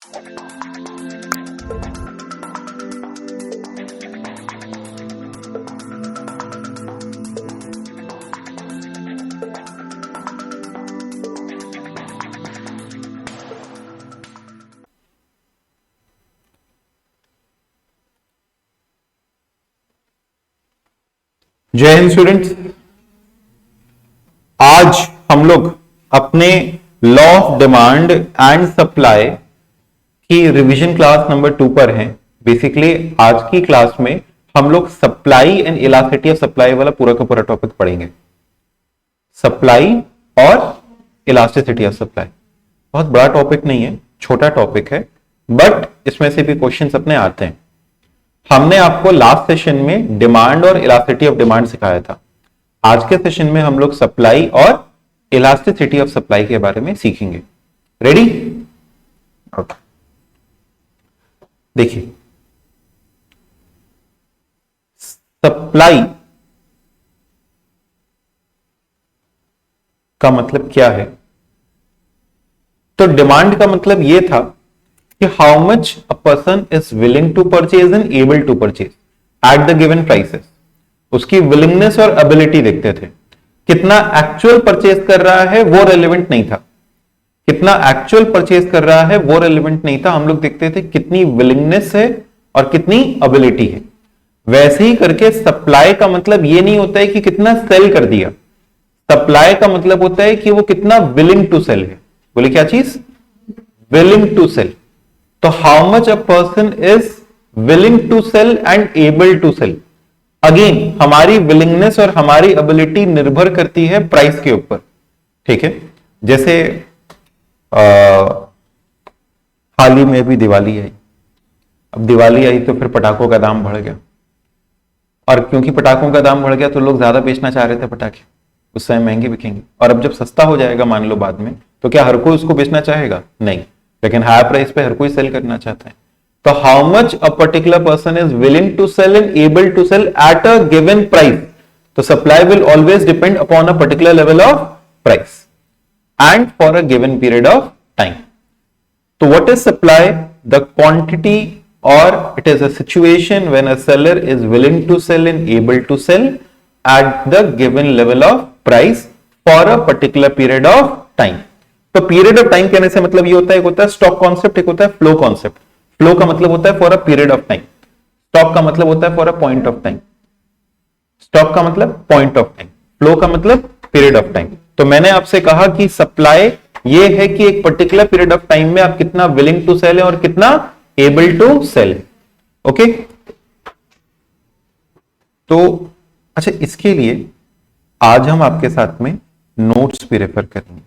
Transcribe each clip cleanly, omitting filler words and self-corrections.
जय हिंद स्टूडेंट्स। आज हम लोग अपने law of demand and supply की रिवीजन क्लास नंबर 2 पर हैं। बेसिकली आज की क्लास में हम लोग supply and elasticity of supply वाला पूरा का पूरा टॉपिक पढ़ेंगे। सप्लाई और इलास्टिसिटी ऑफ सप्लाई बहुत बड़ा टॉपिक नहीं है, छोटा टॉपिक है, बट इसमें से भी क्वेश्चंस अपने आते हैं। हमने आपको लास्ट सेशन में डिमांड और इलास्टिसिटी ऑफ डिमांड सिखाया था। आज के सेशन में हम लोग सप्लाई और इलास्टिसिटी ऑफ सप्लाई के बारे में सीखेंगे। रेडी? ओके, देखिए सप्लाई का मतलब क्या है। तो डिमांड का मतलब यह था कि how much a person is willing to purchase and able to purchase at the given prices. उसकी विलिंगनेस और एबिलिटी देखते थे। कितना एक्चुअल परचेज कर रहा है वो रेलेवेंट नहीं था, कितना एक्चुअल परचेज कर रहा है वो रेलेवेंट नहीं था। हम लोग देखते थे कितनी विलिंगनेस है और कितनी एबिलिटी है। वैसे ही करके सप्लाई का मतलब ये नहीं होता है कि कितना सेल कर दिया। सप्लाई का मतलब होता है कि वो कितना विलिंग टू सेल है। बोले क्या चीज? Willing to sell. तो how much a person is willing to sell and able to sell. Again हमारी विलिंगनेस और हमारी एबिलिटी निर्भर करती है प्राइस के ऊपर। ठीक है, जैसे हाल ही में भी दिवाली आई। अब दिवाली आई तो फिर पटाखों का दाम बढ़ गया, और क्योंकि पटाखों का दाम बढ़ गया तो लोग ज्यादा बेचना चाह रहे थे पटाखे। उस समय महंगे बिकेंगे, और अब जब सस्ता हो जाएगा मान लो बाद में, तो क्या हर कोई उसको बेचना चाहेगा? नहीं, लेकिन हायर प्राइस पे हर कोई सेल करना चाहता है। तो how much a particular person is willing to sell and able to sell at a given price. तो supply will always depend upon a particular level of price and for a given period of time. तो what is supply? The quantity और it is a situation when a seller is willing to sell and able to sell at the given level of price for a particular period of time. तो period of time कहने से मतलब ये होता है, एक होता है स्टॉक कॉन्सेप्ट, एक होता है फ्लो कॉन्सेप्ट। फ्लो का मतलब होता है for a period of time, stock का मतलब होता है for a point of time. Stock का मतलब पॉइंट ऑफ टाइम, फ्लो का मतलब पीरियड ऑफ टाइम। तो मैंने आपसे कहा कि सप्लाई ये है कि एक पर्टिकुलर पीरियड ऑफ टाइम में आप कितना विलिंग टू सेल है और कितना एबल टू सेल है। ओके, तो अच्छा, इसके लिए आज हम आपके साथ में नोट्स भी रेफर करेंगे,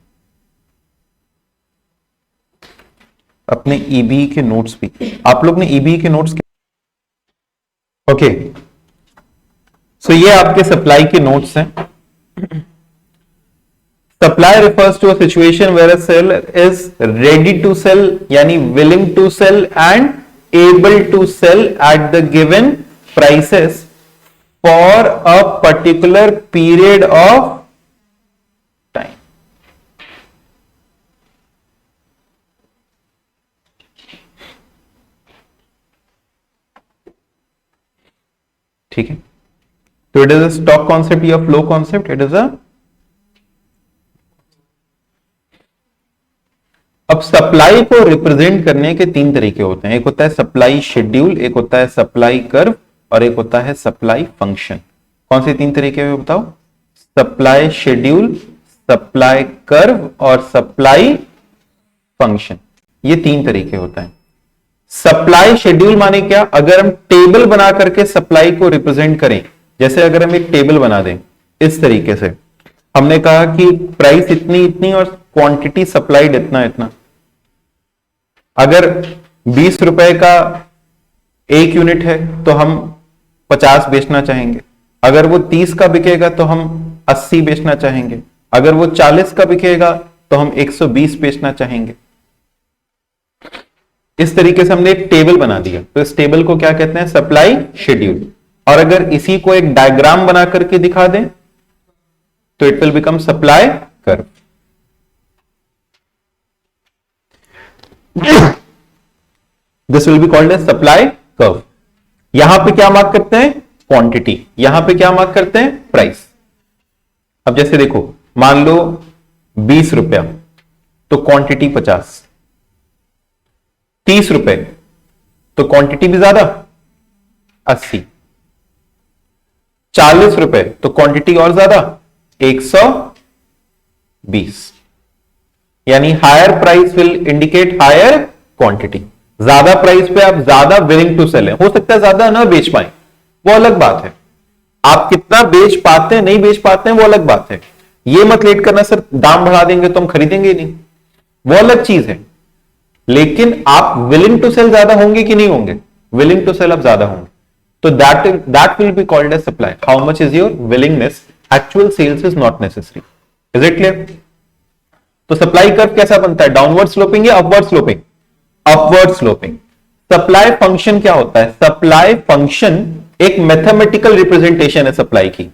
अपने ईबी के नोट्स भी। आप लोग ने ईबी के नोट्स ओके, सो ये आपके सप्लाई के नोट्स हैं। Supply refers to a situation where a seller is ready to sell, यानी willing to sell and able to sell at the given prices for a particular period of time. ठीक है, तो it is a stock concept या flow concept, it is a. अब supply को represent करने के तीन तरीके होते हैं। एक होता है सप्लाई शेड्यूल, एक होता है सप्लाई कर्व, और एक होता है सप्लाई फंक्शन। कौन से तीन तरीके हैं बताओ? सप्लाई शेड्यूल, सप्लाई कर्व और सप्लाई फंक्शन। ये तीन तरीके होता है। सप्लाई शेड्यूल माने क्या? अगर हम टेबल बना करके सप्लाई को रिप्रेजेंट करें, जैसे अगर हम एक टेबल बना दें इस तरीके से, हमने कहा कि प्राइस इतनी इतनी और क्वांटिटी सप्लाइड इतना इतना। अगर 20 रुपए का एक यूनिट है तो हम 50 बेचना चाहेंगे। अगर वो 30 का बिकेगा तो हम 80 बेचना चाहेंगे। अगर वो 40 का बिकेगा तो हम 120 बेचना चाहेंगे। इस तरीके से हमने एक टेबल बना दिया, तो इस टेबल को क्या कहते हैं? Supply schedule. और अगर इसी को एक डायग्राम बना करके दिखा दें तो it will become supply curve. This will be called as supply curve. यहां पे क्या मार्क करते हैं? क्वांटिटी। यहां पे क्या मार्क करते हैं? प्राइस। अब जैसे देखो, मान लो 20 रुपया, तो क्वांटिटी 50। 30 रुपए, तो क्वांटिटी भी ज्यादा 80। 40 रुपए, तो क्वांटिटी और ज्यादा 120। यानी higher price will indicate higher quantity. ज्यादा प्राइस पे आप ज्यादा विलिंग टू सेल है। हो सकता है ज्यादा ना बेच पाए, वो अलग बात है। आप कितना बेच पाते हैं, नहीं बेच पाते हैं, वो अलग बात है। ये मत लेट करना सर दाम बढ़ा देंगे तो हम खरीदेंगे नहीं, वो अलग चीज है। लेकिन आप विलिंग टू सेल ज्यादा होंगे कि नहीं होंगे? विलिंग टू सेल आप ज्यादा होंगे, तो that will be called as supply. How much is your willingness? Actual sales is not necessary. Is it clear? तो सप्लाई कर्व कैसा बनता है? डाउनवर्ड स्लोपिंग या upward sloping? Upward sloping. Supply function क्या होता है? सप्लाई फंक्शन एक mathematical representation है सप्लाई की।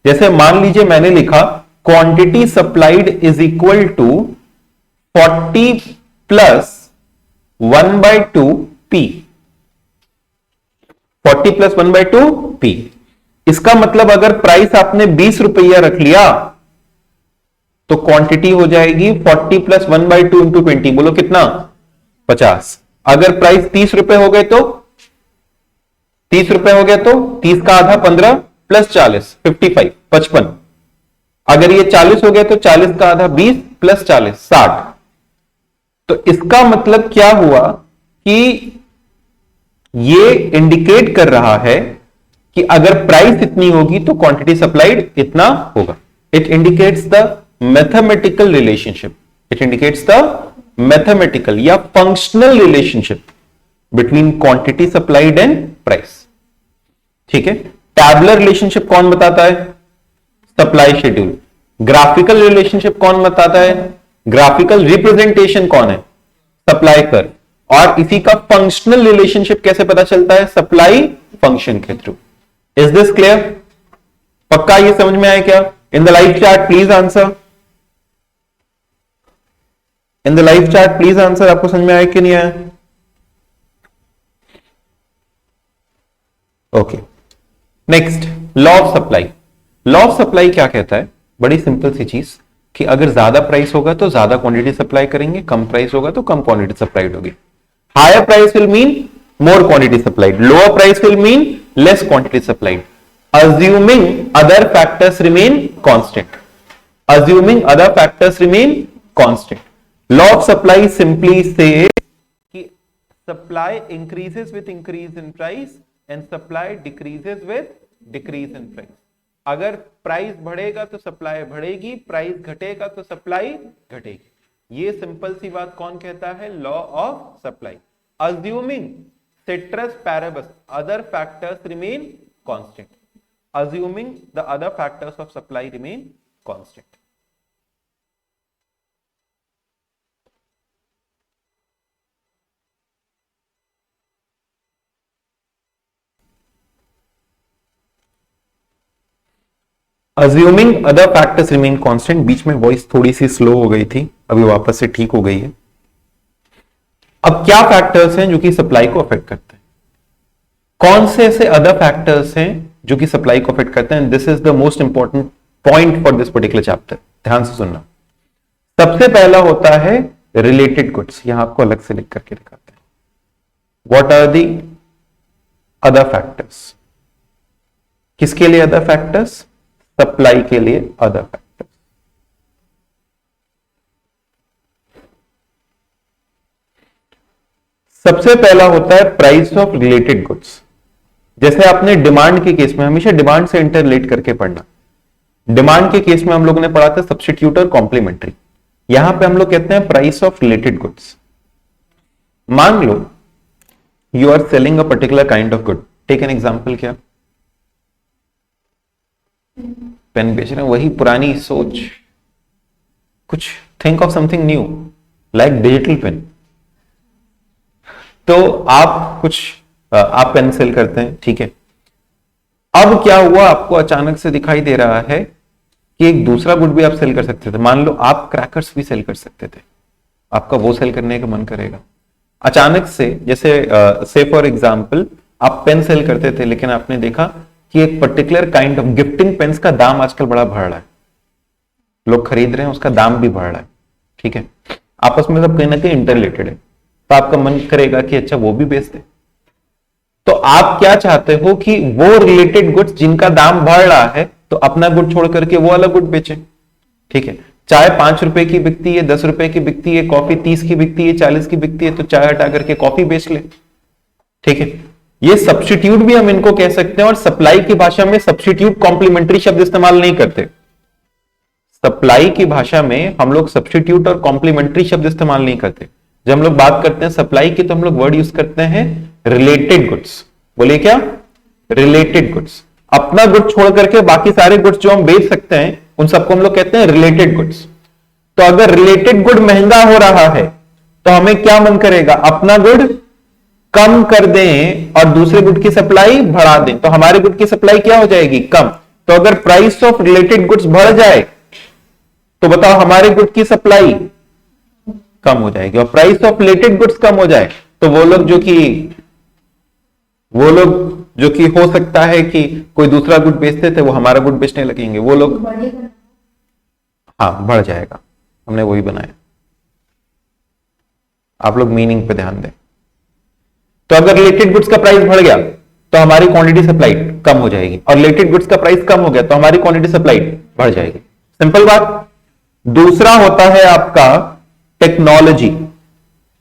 जैसे मान लीजिए मैंने लिखा quantity supplied is equal to 40 plus 1/2 P। 40 plus 1/2 P। इसका मतलब अगर प्राइस आपने 20 रुपया रख लिया तो क्वांटिटी हो जाएगी 40 प्लस 1/2 इंटू 20। बोलो कितना? 50। अगर प्राइस 30 रुपए हो गए तो 30 रुपए हो गया तो 30 का आधा 15 प्लस 40 55 55। अगर ये 40 हो गया तो 40 का आधा 20 प्लस 40 60। तो इसका मतलब क्या हुआ कि ये इंडिकेट कर रहा है कि अगर प्राइस इतनी होगी तो क्वांटिटी सप्लाइड इतना होगा। It indicates the mathematical relationship. It indicates the mathematical या functional relationship between quantity supplied and price. ठीक है। टैबुलर रिलेशनशिप कौन बताता है? Supply schedule. ग्राफिकल रिलेशनशिप कौन बताता है? ग्राफिकल रिप्रेजेंटेशन कौन है? Supply curve. और इसी का फंक्शनल रिलेशनशिप कैसे पता चलता है? सप्लाई फंक्शन के थ्रू। Is this clear? पक्का ये समझ में आया क्या? In the live chart please answer. In the live chart please answer. आपको समझ में आया कि नहीं आया? Okay. Next, law of supply. Law of supply क्या कहता है? बड़ी सिंपल सी चीज कि अगर ज्यादा प्राइस होगा तो ज्यादा क्वांटिटी सप्लाई करेंगे, कम प्राइस होगा तो कम क्वांटिटी सप्लाइड होगी। Higher price will mean more quantity supplied, lower price will mean less quantity supplied, assuming other factors remain constant. Assuming other factors remain constant. Law of supply simply says कि supply increases with increase in price and supply decreases with decrease in price. अगर price बढ़ेगा तो supply बढ़ेगी, price घटेगा तो supply घटेगी। ये simple सी बात कौन कहता है? Law of supply. Assuming ceteris paribus other factors remain constant. Assuming the other factors of supply remain constant. Assuming other factors remain constant, बीच में वॉइस थोड़ी सी स्लो हो गई थी, अभी वापस से ठीक हो गई है। अब क्या फैक्टर्स हैं जो कि सप्लाई को अफेक्ट करते हैं? कौन से ऐसे अदर फैक्टर्स हैं जो कि सप्लाई को अफेक्ट करते हैं? This is the most important point for this particular chapter. ध्यान से सुनना। सबसे पहला होता है रिलेटेड गुड्स। यहां आपको अलग से लिख करके दिखाते हैं। What are the other factors? किसके लिए अदर फैक्टर्स? सप्लाई के लिए अदर फैक्टर्स। सबसे पहला होता है प्राइस ऑफ रिलेटेड गुड्स। जैसे आपने डिमांड के केस में, हमेशा डिमांड से इंटरलेट करके पढ़ना। डिमांड के केस में हम लोगों ने पढ़ा था सब्स्टिट्यूट और कॉम्प्लीमेंट्री। यहां पे हम लोग कहते हैं प्राइस ऑफ रिलेटेड गुड्स। मान लो you are selling a particular kind of good. Take an example. क्या? पेन बेच रहे हैं, वही पुरानी सोच। कुछ think of something new like digital pen. तो आप पेन सेल करते हैं, ठीक है। अब क्या हुआ? आपको अचानक से दिखाई दे रहा है कि एक दूसरा गुड भी आप सेल कर सकते थे। मान लो आप क्रैकर्स भी सेल कर सकते थे। आपका वो सेल करने का मन करेगा। अचानक से, जैसे फॉर एग्जाम्पल आप पेन सेल करते थे, लेकिन आपने देखा कि एक particular kind of gifting pens का दाम आजकल बड़ा बढ़ रहा है, लोग खरीद रहे हैं, उसका दाम भी बढ़ रहा है, ठीक है, आपस में सब कहीं ना कहीं इंटररिलेटेड है, तो आपका मन करेगा कि अच्छा वो भी बेच दे। तो आप क्या चाहते हो कि वो रिलेटेड गुड्स जिनका दाम बढ़ रहा है, तो अपना गुड छोड़ करके वो वाला गुड बेचे, ठीक है। चाय 5 रुपए की बिकती है, 10 रुपए की बिकती है, कॉफी 30 की बिकती है, 40 की बिकती है, तो चाय हटा करके कॉफी बेच ले, ठीक है। ये सब्स्टिट्यूट भी हम इनको कह सकते हैं, और सप्लाई की भाषा में सब्स्टिट्यूट कॉम्प्लीमेंट्री शब्द इस्तेमाल नहीं करते। सप्लाई की भाषा में हम लोग सब्स्टिट्यूट और कॉम्प्लीमेंट्री शब्द इस्तेमाल नहीं करते। जब हम लोग बात करते हैं सप्लाई की, तो हम लोग वर्ड यूज करते हैं रिलेटेड गुड्स। बोलिए क्या? Related goods. अपना गुड छोड़ करके बाकी सारे गुड्स जो हम बेच सकते हैं, उन सबको हम लोग कहते हैं रिलेटेड गुड्स। तो अगर रिलेटेड गुड महंगा हो रहा है, तो हमें क्या मन करेगा? अपना गुड कम कर दें और दूसरे गुड की सप्लाई बढ़ा दें, तो हमारे गुड की सप्लाई क्या हो जाएगी? कम। तो अगर प्राइस ऑफ रिलेटेड गुड्स बढ़ जाए, तो बताओ हमारे गुड की सप्लाई कम हो जाएगी, और प्राइस ऑफ रिलेटेड गुड्स कम हो जाए, तो वो लोग जो कि हो सकता है कि कोई दूसरा गुड बेचते थे, वो हमारा गुड बेचने लगेंगे, वो लोग, हाँ, बढ़ जाएगा। हमने वही बनाया, आप लोग मीनिंग पे ध्यान दें। तो अगर रिलेटेड गुड्स का प्राइस बढ़ गया, तो हमारी क्वांटिटी सप्लाइड कम हो जाएगी, और रिलेटेड गुड्स का प्राइस कम हो गया, तो हमारी क्वांटिटी सप्लाइड बढ़ जाएगी। सिंपल बात। दूसरा होता है आपका टेक्नोलॉजी।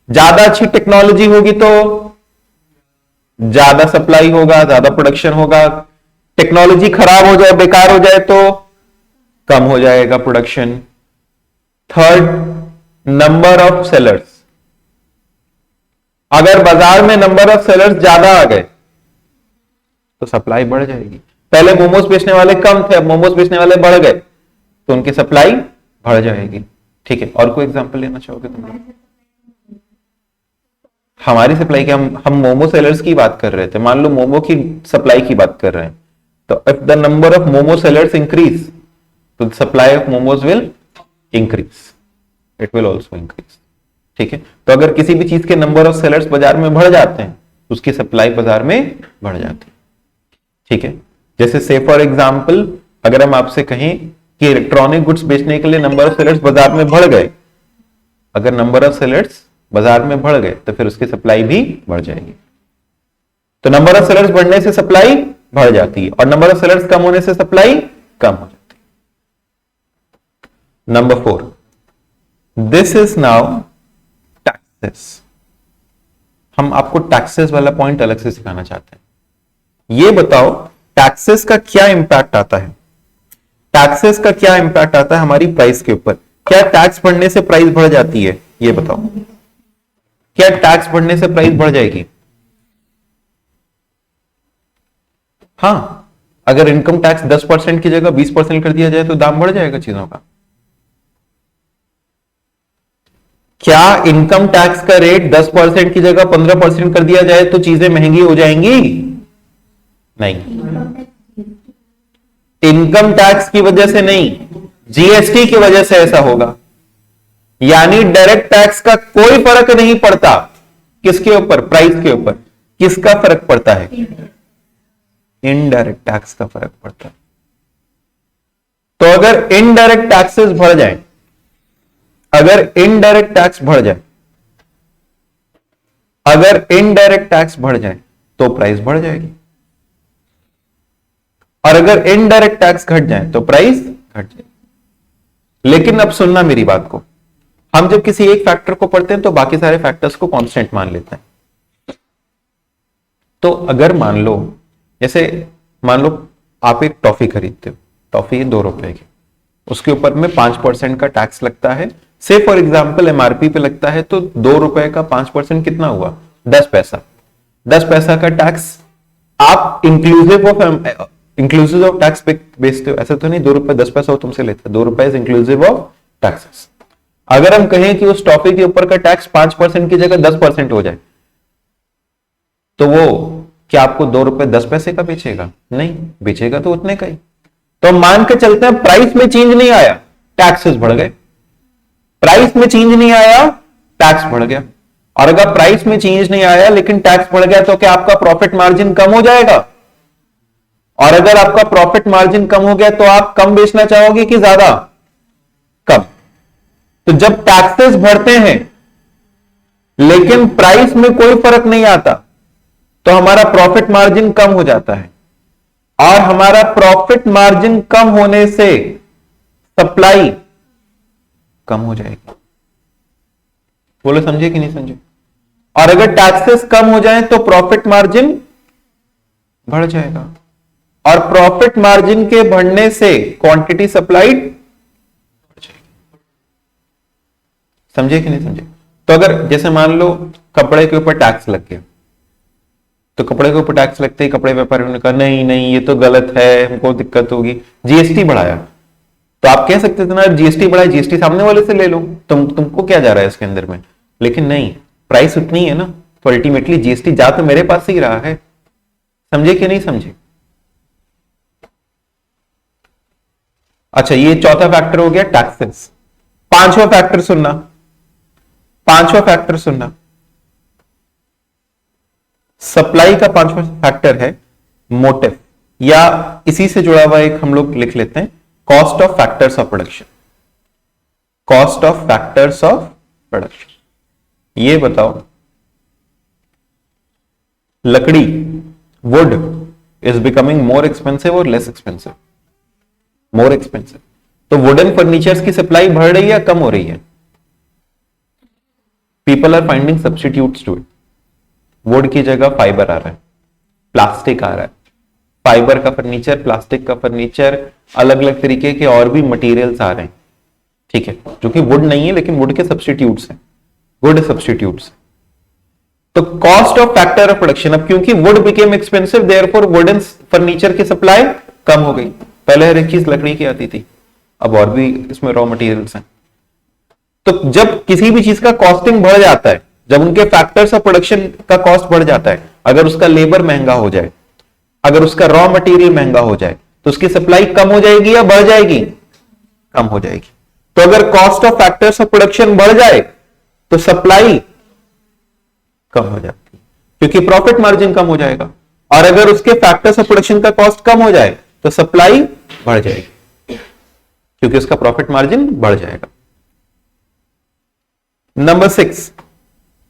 ज्यादा अच्छी टेक्नोलॉजी होगी तो ज्यादा सप्लाई होगा, ज्यादा प्रोडक्शन होगा। टेक्नोलॉजी खराब हो जाए, बेकार हो जाए, तो कम हो जाएगा production. Third, number of sellers. अगर बाजार में नंबर ऑफ सेलर्स ज्यादा आ गए, तो सप्लाई बढ़ जाएगी। पहले मोमोज बेचने वाले कम थे, अब मोमोज बेचने वाले बढ़ गए, तो उनकी सप्लाई बढ़ जाएगी, ठीक है। और कोई एग्जांपल लेना चाहोगे तुम लोग? हमारी सप्लाई की, हम मोमो सेलर्स की बात कर रहे थे, मान लो मोमो की सप्लाई की बात कर रहे हैं, तो if the number of momo sellers increase, तो supply of momos will increase, it will also increase, ठीक है। तो अगर किसी भी चीज के नंबर ऑफ सेलर्स बाजार में बढ़ जाते हैं, तो उसकी सप्लाई बाजार में बढ़ जाती है, ठीक है। जैसे से फॉर एग्जाम्पल, अगर हम आपसे कहें कि इलेक्ट्रॉनिक गुड्स बेचने के लिए नंबर ऑफ सेलर्स बाजार में बढ़ गए, अगर नंबर ऑफ सेलर्स बाजार में बढ़ गए, तो फिर उसकी सप्लाई भी बढ़ जाएगी। तो नंबर ऑफ सेलर्स बढ़ने से सप्लाई बढ़ जाती है, और नंबर ऑफ सेलर्स कम होने से सप्लाई कम हो जाती है। Number 4, this is now taxes. हम आपको टैक्सेस वाला पॉइंट अलग से सिखाना चाहते हैं। ये बताओ टैक्सेस का क्या इंपैक्ट आता है? टैक्सेस का क्या इंपैक्ट आता है हमारी प्राइस के ऊपर? क्या टैक्स बढ़ने से प्राइस बढ़ जाती है? ये बताओ, क्या टैक्स बढ़ने से प्राइस बढ़ जाएगी? हां, अगर इनकम टैक्स 10% की जगह 20% कर दिया जाए, तो दाम बढ़ जाएगा चीजों का। क्या इनकम टैक्स का रेट 10% की जगह 15% कर दिया जाए, तो चीजें महंगी हो जाएंगी? नहीं, इनकम टैक्स की वजह से नहीं, जीएसटी की वजह से ऐसा होगा। यानी डायरेक्ट टैक्स का कोई फर्क नहीं पड़ता। किसके ऊपर? प्राइस के ऊपर। किसका फर्क पड़ता है? इनडायरेक्ट टैक्स का फर्क पड़ता है। तो अगर इनडायरेक्ट टैक्सेस बढ़ जाए, अगर इनडायरेक्ट टैक्स बढ़ जाए, अगर इनडायरेक्ट टैक्स बढ़ जाए, तो प्राइस बढ़ जाएगी, और अगर इनडायरेक्ट टैक्स घट जाए, तो प्राइस घट जाएगी। लेकिन अब सुनना मेरी बात को, हम जब किसी एक फैक्टर को पढ़ते हैं, तो बाकी सारे फैक्टर्स को कांस्टेंट मान लेते हैं। तो अगर मान लो, जैसे मान लो आप एक टॉफी खरीदते हो, टॉफी 2 रुपए की, उसके ऊपर में 5% का टैक्स लगता है। से फॉर एग्जाम्पल एमआरपी पे लगता है, तो 2 रुपए का 5% कितना हुआ? 10 पैसा। 10 पैसा का टैक्स आप इंक्लूसिव ऑफ टैक्स बेचते हो, ऐसा तो नहीं 2 रुपए 10 पैसा हो तुमसे लेते, 2 रुपए इज इंक्लूसिव ऑफ टैक्सेस। अगर हम कहें कि उस टॉफी के ऊपर का टैक्स 5% की जगह 10% हो जाए, तो वो क्या आपको 2 रुपए 10 पैसे का बेचेगा? नहीं, बेचेगा तो उतने का ही। तो मान के चलते हैं प्राइस में चेंज नहीं आया, टैक्सेस बढ़ गए। प्राइस में चेंज नहीं आया, टैक्स बढ़ गया। और अगर प्राइस में चेंज नहीं आया लेकिन टैक्स बढ़ गया तो क्या आपका प्रॉफिट मार्जिन कम हो जाएगा? और अगर आपका प्रॉफिट मार्जिन कम हो गया तो आप कम बेचना चाहोगे कि ज्यादा? कम। तो जब टैक्सेस बढ़ते हैं लेकिन प्राइस में कोई फर्क नहीं आता तो हमारा प्रॉफिट मार्जिन कम हो जाता है, और हमारा प्रॉफिट मार्जिन कम होने से सप्लाई कम हो जाएगी। बोलो समझे कि नहीं समझे? और अगर टैक्सेस कम हो जाए तो प्रॉफिट मार्जिन बढ़ जाएगा, और प्रॉफिट मार्जिन के बढ़ने से क्वांटिटी सप्लाइड बढ़ जाएगी। समझे कि नहीं समझे? तो अगर जैसे मान लो कपड़े के ऊपर टैक्स लग गया, तो कपड़े के ऊपर टैक्स लगते ही कपड़े व्यापारियों ने कहा नहीं नहीं ये तो गलत है, हमको दिक्कत होगी, जीएसटी बढ़ाया। तो आप कह सकते थे ना जीएसटी बढ़ाया, जीएसटी सामने वाले से ले लो, तुमको क्या जा रहा है इसके अंदर में। लेकिन नहीं, प्राइस उतनी है ना, तो अल्टीमेटली जीएसटी जा तो मेरे पास ही रहा है। समझे कि नहीं समझे? अच्छा, ये चौथा फैक्टर हो गया टैक्सेस। पांचवा फैक्टर सुनना, पांचवा फैक्टर सुनना, सप्लाई का पांचवा फैक्टर है मोटिव, या इसी से जुड़ा हुआ एक हम लोग लिख लेते हैं cost of factors of production. Cost of factors of production. ये बताओ, लकड़ी, wood is becoming more expensive और लेस एक्सपेंसिव? More expensive. तो वुडन फर्नीचर्स की सप्लाई बढ़ रही है या कम हो रही है? People are finding substitutes to it. Wood की जगह फाइबर आ रहा है, प्लास्टिक आ रहा है, फाइबर का फर्नीचर, प्लास्टिक का फर्नीचर, अलग अलग तरीके के और भी मटेरियल्स आ रहे हैं, ठीक है, जो कि वुड नहीं है लेकिन वुड के सब्स्टिट्यूट्स हैं, वुड सब्स्टिट्यूट्स। तो cost of factor of production, अब क्योंकि would became expensive therefore wooden furniture की सप्लाई कम हो गई। पहले हर एक चीज लकड़ी की आती थी, अब और भी इसमें रॉ मटेरियल्स हैं। तो जब किसी भी चीज का कॉस्टिंग बढ़ जाता है, जब उनके फैक्टर्स ऑफ प्रोडक्शन का कॉस्ट बढ़ जाता है, अगर उसका लेबर महंगा हो जाए, अगर उसका रॉ मटेरियल महंगा हो जाए, तो उसकी सप्लाई कम हो जाएगी या बढ़ जाएगी? कम हो जाएगी। तो अगर cost of factors of production बढ़ जाए तो सप्लाई कम हो जाती है, क्योंकि प्रॉफिट मार्जिन कम हो जाएगा। और अगर उसके फैक्टर्स ऑफ प्रोडक्शन का कॉस्ट कम हो जाए तो सप्लाई बढ़ जाएगी, क्योंकि उसका प्रॉफिट मार्जिन बढ़ जाएगा। Number 6,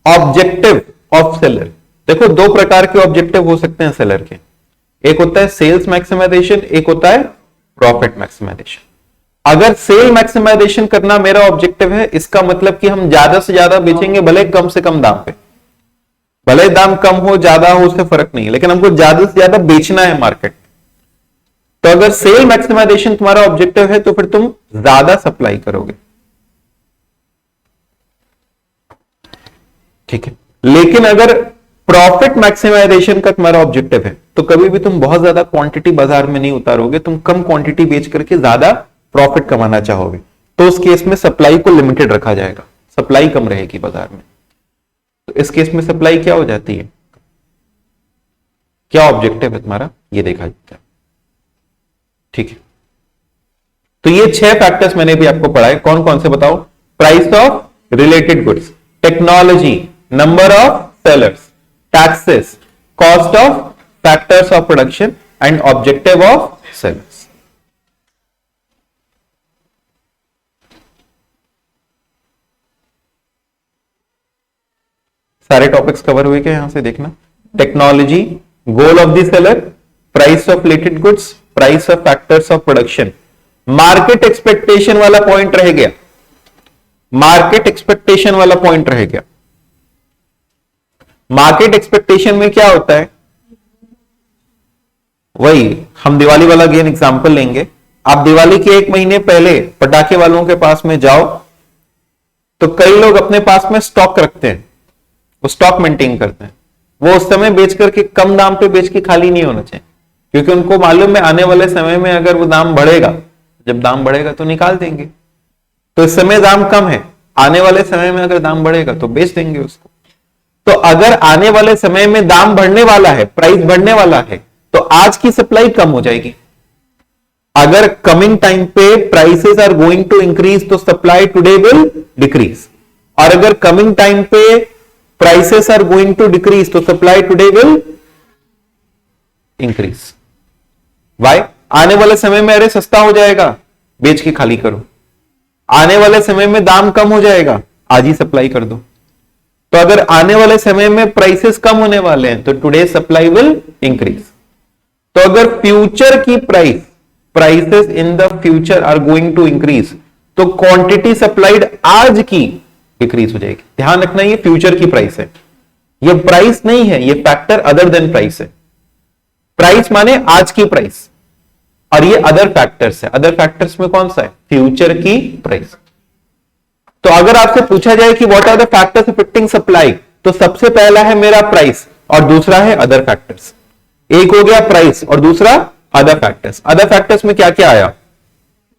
objective of seller. देखो, दो प्रकार के ऑब्जेक्टिव हो सकते हैं सेलर के, एक होता है सेल्स मैक्सिमाइजेशन, एक होता है प्रॉफिट मैक्सिमाइजेशन। अगर सेल मैक्सिमाइजेशन करना मेरा ऑब्जेक्टिव है, इसका मतलब कि हम ज्यादा से ज्यादा बेचेंगे, भले कम से कम दाम पे, भले दाम कम हो ज्यादा हो उससे फर्क नहीं है, लेकिन हमको ज्यादा से ज्यादा बेचना है मार्केट। तो अगर सेल मैक्सिमाइजेशन तुम्हारा ऑब्जेक्टिव है तो फिर तुम ज्यादा सप्लाई करोगे, ठीक है। लेकिन अगर प्रॉफिट मैक्सिमाइजेशन का तुम्हारा ऑब्जेक्टिव है तो कभी भी तुम बहुत ज्यादा क्वांटिटी बाजार में नहीं उतारोगे, तुम कम क्वांटिटी बेच करके ज्यादा प्रॉफिट कमाना चाहोगे। तो उस केस में सप्लाई को लिमिटेड रखा जाएगा, सप्लाई कम रहेगी बाजार में। तो इस केस में सप्लाई क्या हो जाती है, क्या ऑब्जेक्टिव है तुम्हारा, ये देखा जाता है, ठीक है। तो ये 6 फैक्टर्स मैंने भी आपको पढ़ाए, कौन कौन से बताओ? Price of related goods, technology, number of sellers, taxes, cost of factors of production and objective of sellers. सारे टॉपिक्स कवर हुए क्या? यहां से देखना, technology, goal of the seller, price of related goods, price of factors of production. Market expectation वाला point रह गया, market expectation वाला पॉइंट रह गया। मार्केट एक्सपेक्टेशन में क्या होता है, वही हम दिवाली वाला अगेन एग्जांपल लेंगे। आप दिवाली के 1 महीने पहले पटाखे वालों के पास में जाओ तो कई लोग अपने पास में स्टॉक रखते हैं, वो स्टॉक मेंटेन करते हैं, वो उस समय बेच करके कम दाम पे बेच के खाली नहीं होना चाहिए, क्योंकि उनको मालूम है आने वाले समय में अगर वो दाम बढ़ेगा, जब दाम बढ़ेगा तो निकाल देंगे। तो इस समय दाम कम है, आने वाले समय में अगर दाम बढ़ेगा तो बेच देंगे उसको। तो अगर आने वाले समय में दाम बढ़ने वाला है, प्राइस बढ़ने वाला है, तो आज की सप्लाई कम हो जाएगी। अगर कमिंग टाइम पे prices are going to increase तो सप्लाई टुडे विल डिक्रीज। और अगर कमिंग टाइम पे prices are going to decrease, तो supply today will increase. Why? आने वाले समय में अरे सस्ता हो जाएगा, बेच के खाली करो. आने वाले समय में दाम कम हो जाएगा, आज ही सप्लाई कर दो. तो अगर आने वाले समय में प्राइसेस कम होने वाले हैं तो टुडे सप्लाई विल इंक्रीज. तो अगर फ्यूचर की prices in the future are going to increase, तो क्वांटिटी सप्लाइड आज की डिक्रीज हो जाएगी. ध्यान रखना, ये फ्यूचर की प्राइस है, ये प्राइस नहीं है, ये फैक्टर अदर देन प्राइस है. प्राइस माने आज की प्राइस, और ये अदर फैक्टर्स है. अदर फैक्टर्स में कौन सा है? फ्यूचर की प्राइस. तो अगर आपसे पूछा जाए कि what are the factors affecting supply, तो सबसे पहला है मेरा प्राइस और दूसरा है अदर फैक्टर्स. एक हो गया प्राइस और दूसरा अदर फैक्टर्स. अदर फैक्टर्स में क्या क्या आया?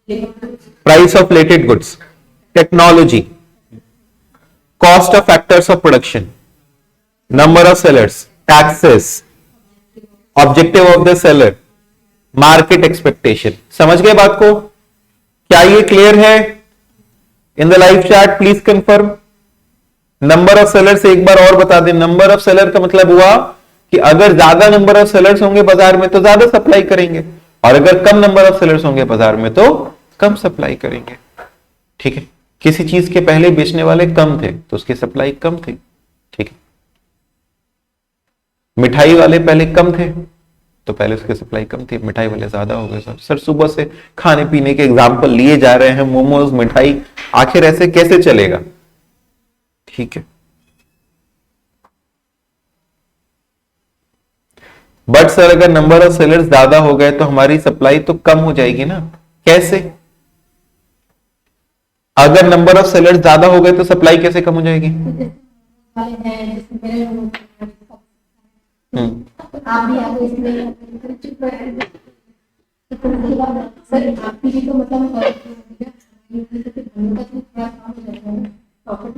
Price of related goods, technology, cost of factors of production, number of sellers, taxes, objective of the seller, market expectation. समझ गए बात को? क्या ये क्लियर है? In the live chat please confirm. Number of sellers एक बार और बता दें. नंबर ऑफ सेलर का मतलब हुआ कि अगर ज्यादा नंबर ऑफ सेलर्स होंगे बाजार में तो ज्यादा सप्लाई करेंगे, और अगर कम नंबर ऑफ सेलर्स होंगे बाजार में तो कम सप्लाई करेंगे. ठीक है, किसी चीज के पहले बेचने वाले कम थे तो उसकी सप्लाई कम थी. ठीक है, मिठाई वाले पहले कम थे तो पहले उसकी सप्लाई कम थी, मिठाई वाले ज्यादा हो गए. सर सुबह से खाने पीने के एग्जाम्पल लिए जा रहे हैं, मोमोज, मिठाई, आखिर ऐसे कैसे चलेगा? ठीक है, बट सर अगर नंबर ऑफ सेलर्स ज्यादा हो गए तो हमारी सप्लाई तो कम हो जाएगी ना. कैसे? अगर नंबर ऑफ सेलर्स ज्यादा हो गए तो सप्लाई कैसे कम हो जाएगी?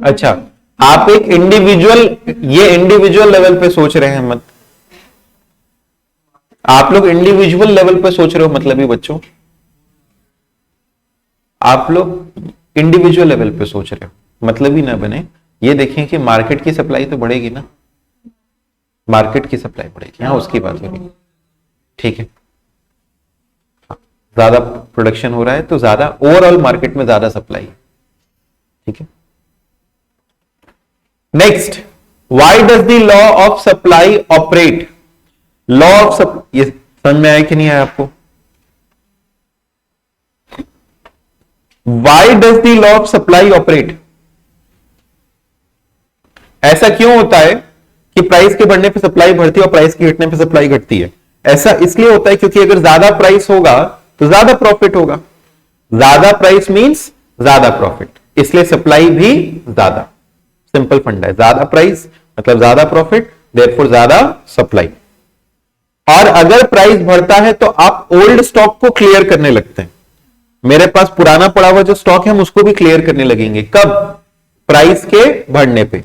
अच्छा, आप एक इंडिविजुअल लेवल पे सोच रहे हैं. मत आप लोग इंडिविजुअल लेवल पे सोच रहे हो, मतलब ही बच्चों आप लोग इंडिविजुअल लेवल पे सोच रहे हो, मतलब ही ना बने. ये देखें कि मार्केट की सप्लाई तो बढ़ेगी ना, मार्केट की सप्लाई बढ़ेगी, यहां उसकी बात होगी. ठीक है, ज्यादा प्रोडक्शन हो रहा है तो ज्यादा ओवरऑल मार्केट में ज्यादा सप्लाई है. ठीक है, next, why does the law of supply operate? Law of ये समझ में आया कि नहीं आया आपको? Why does the law of supply operate? ऐसा क्यों होता है कि प्राइस के बढ़ने पे सप्लाई बढ़ती है और प्राइस के घटने पे सप्लाई घटती है? ऐसा इसलिए होता है क्योंकि अगर ज्यादा प्राइस होगा तो ज्यादा प्रॉफिट होगा. ज्यादा प्राइस मींस ज्यादा प्रॉफिट, इसलिए सप्लाई भी ज्यादा. सिंपल फंडा है, ज्यादा प्राइस मतलब ज्यादा प्रॉफिट, देयरफॉर ज्यादा सप्लाई. और अगर प्राइस बढ़ता है तो आप ओल्ड स्टॉक को क्लियर करने लगते हैं. मेरे पास पुराना पड़ा हुआ जो स्टॉक है हम उसको भी क्लियर करने लगेंगे. कब? प्राइस के बढ़ने पे.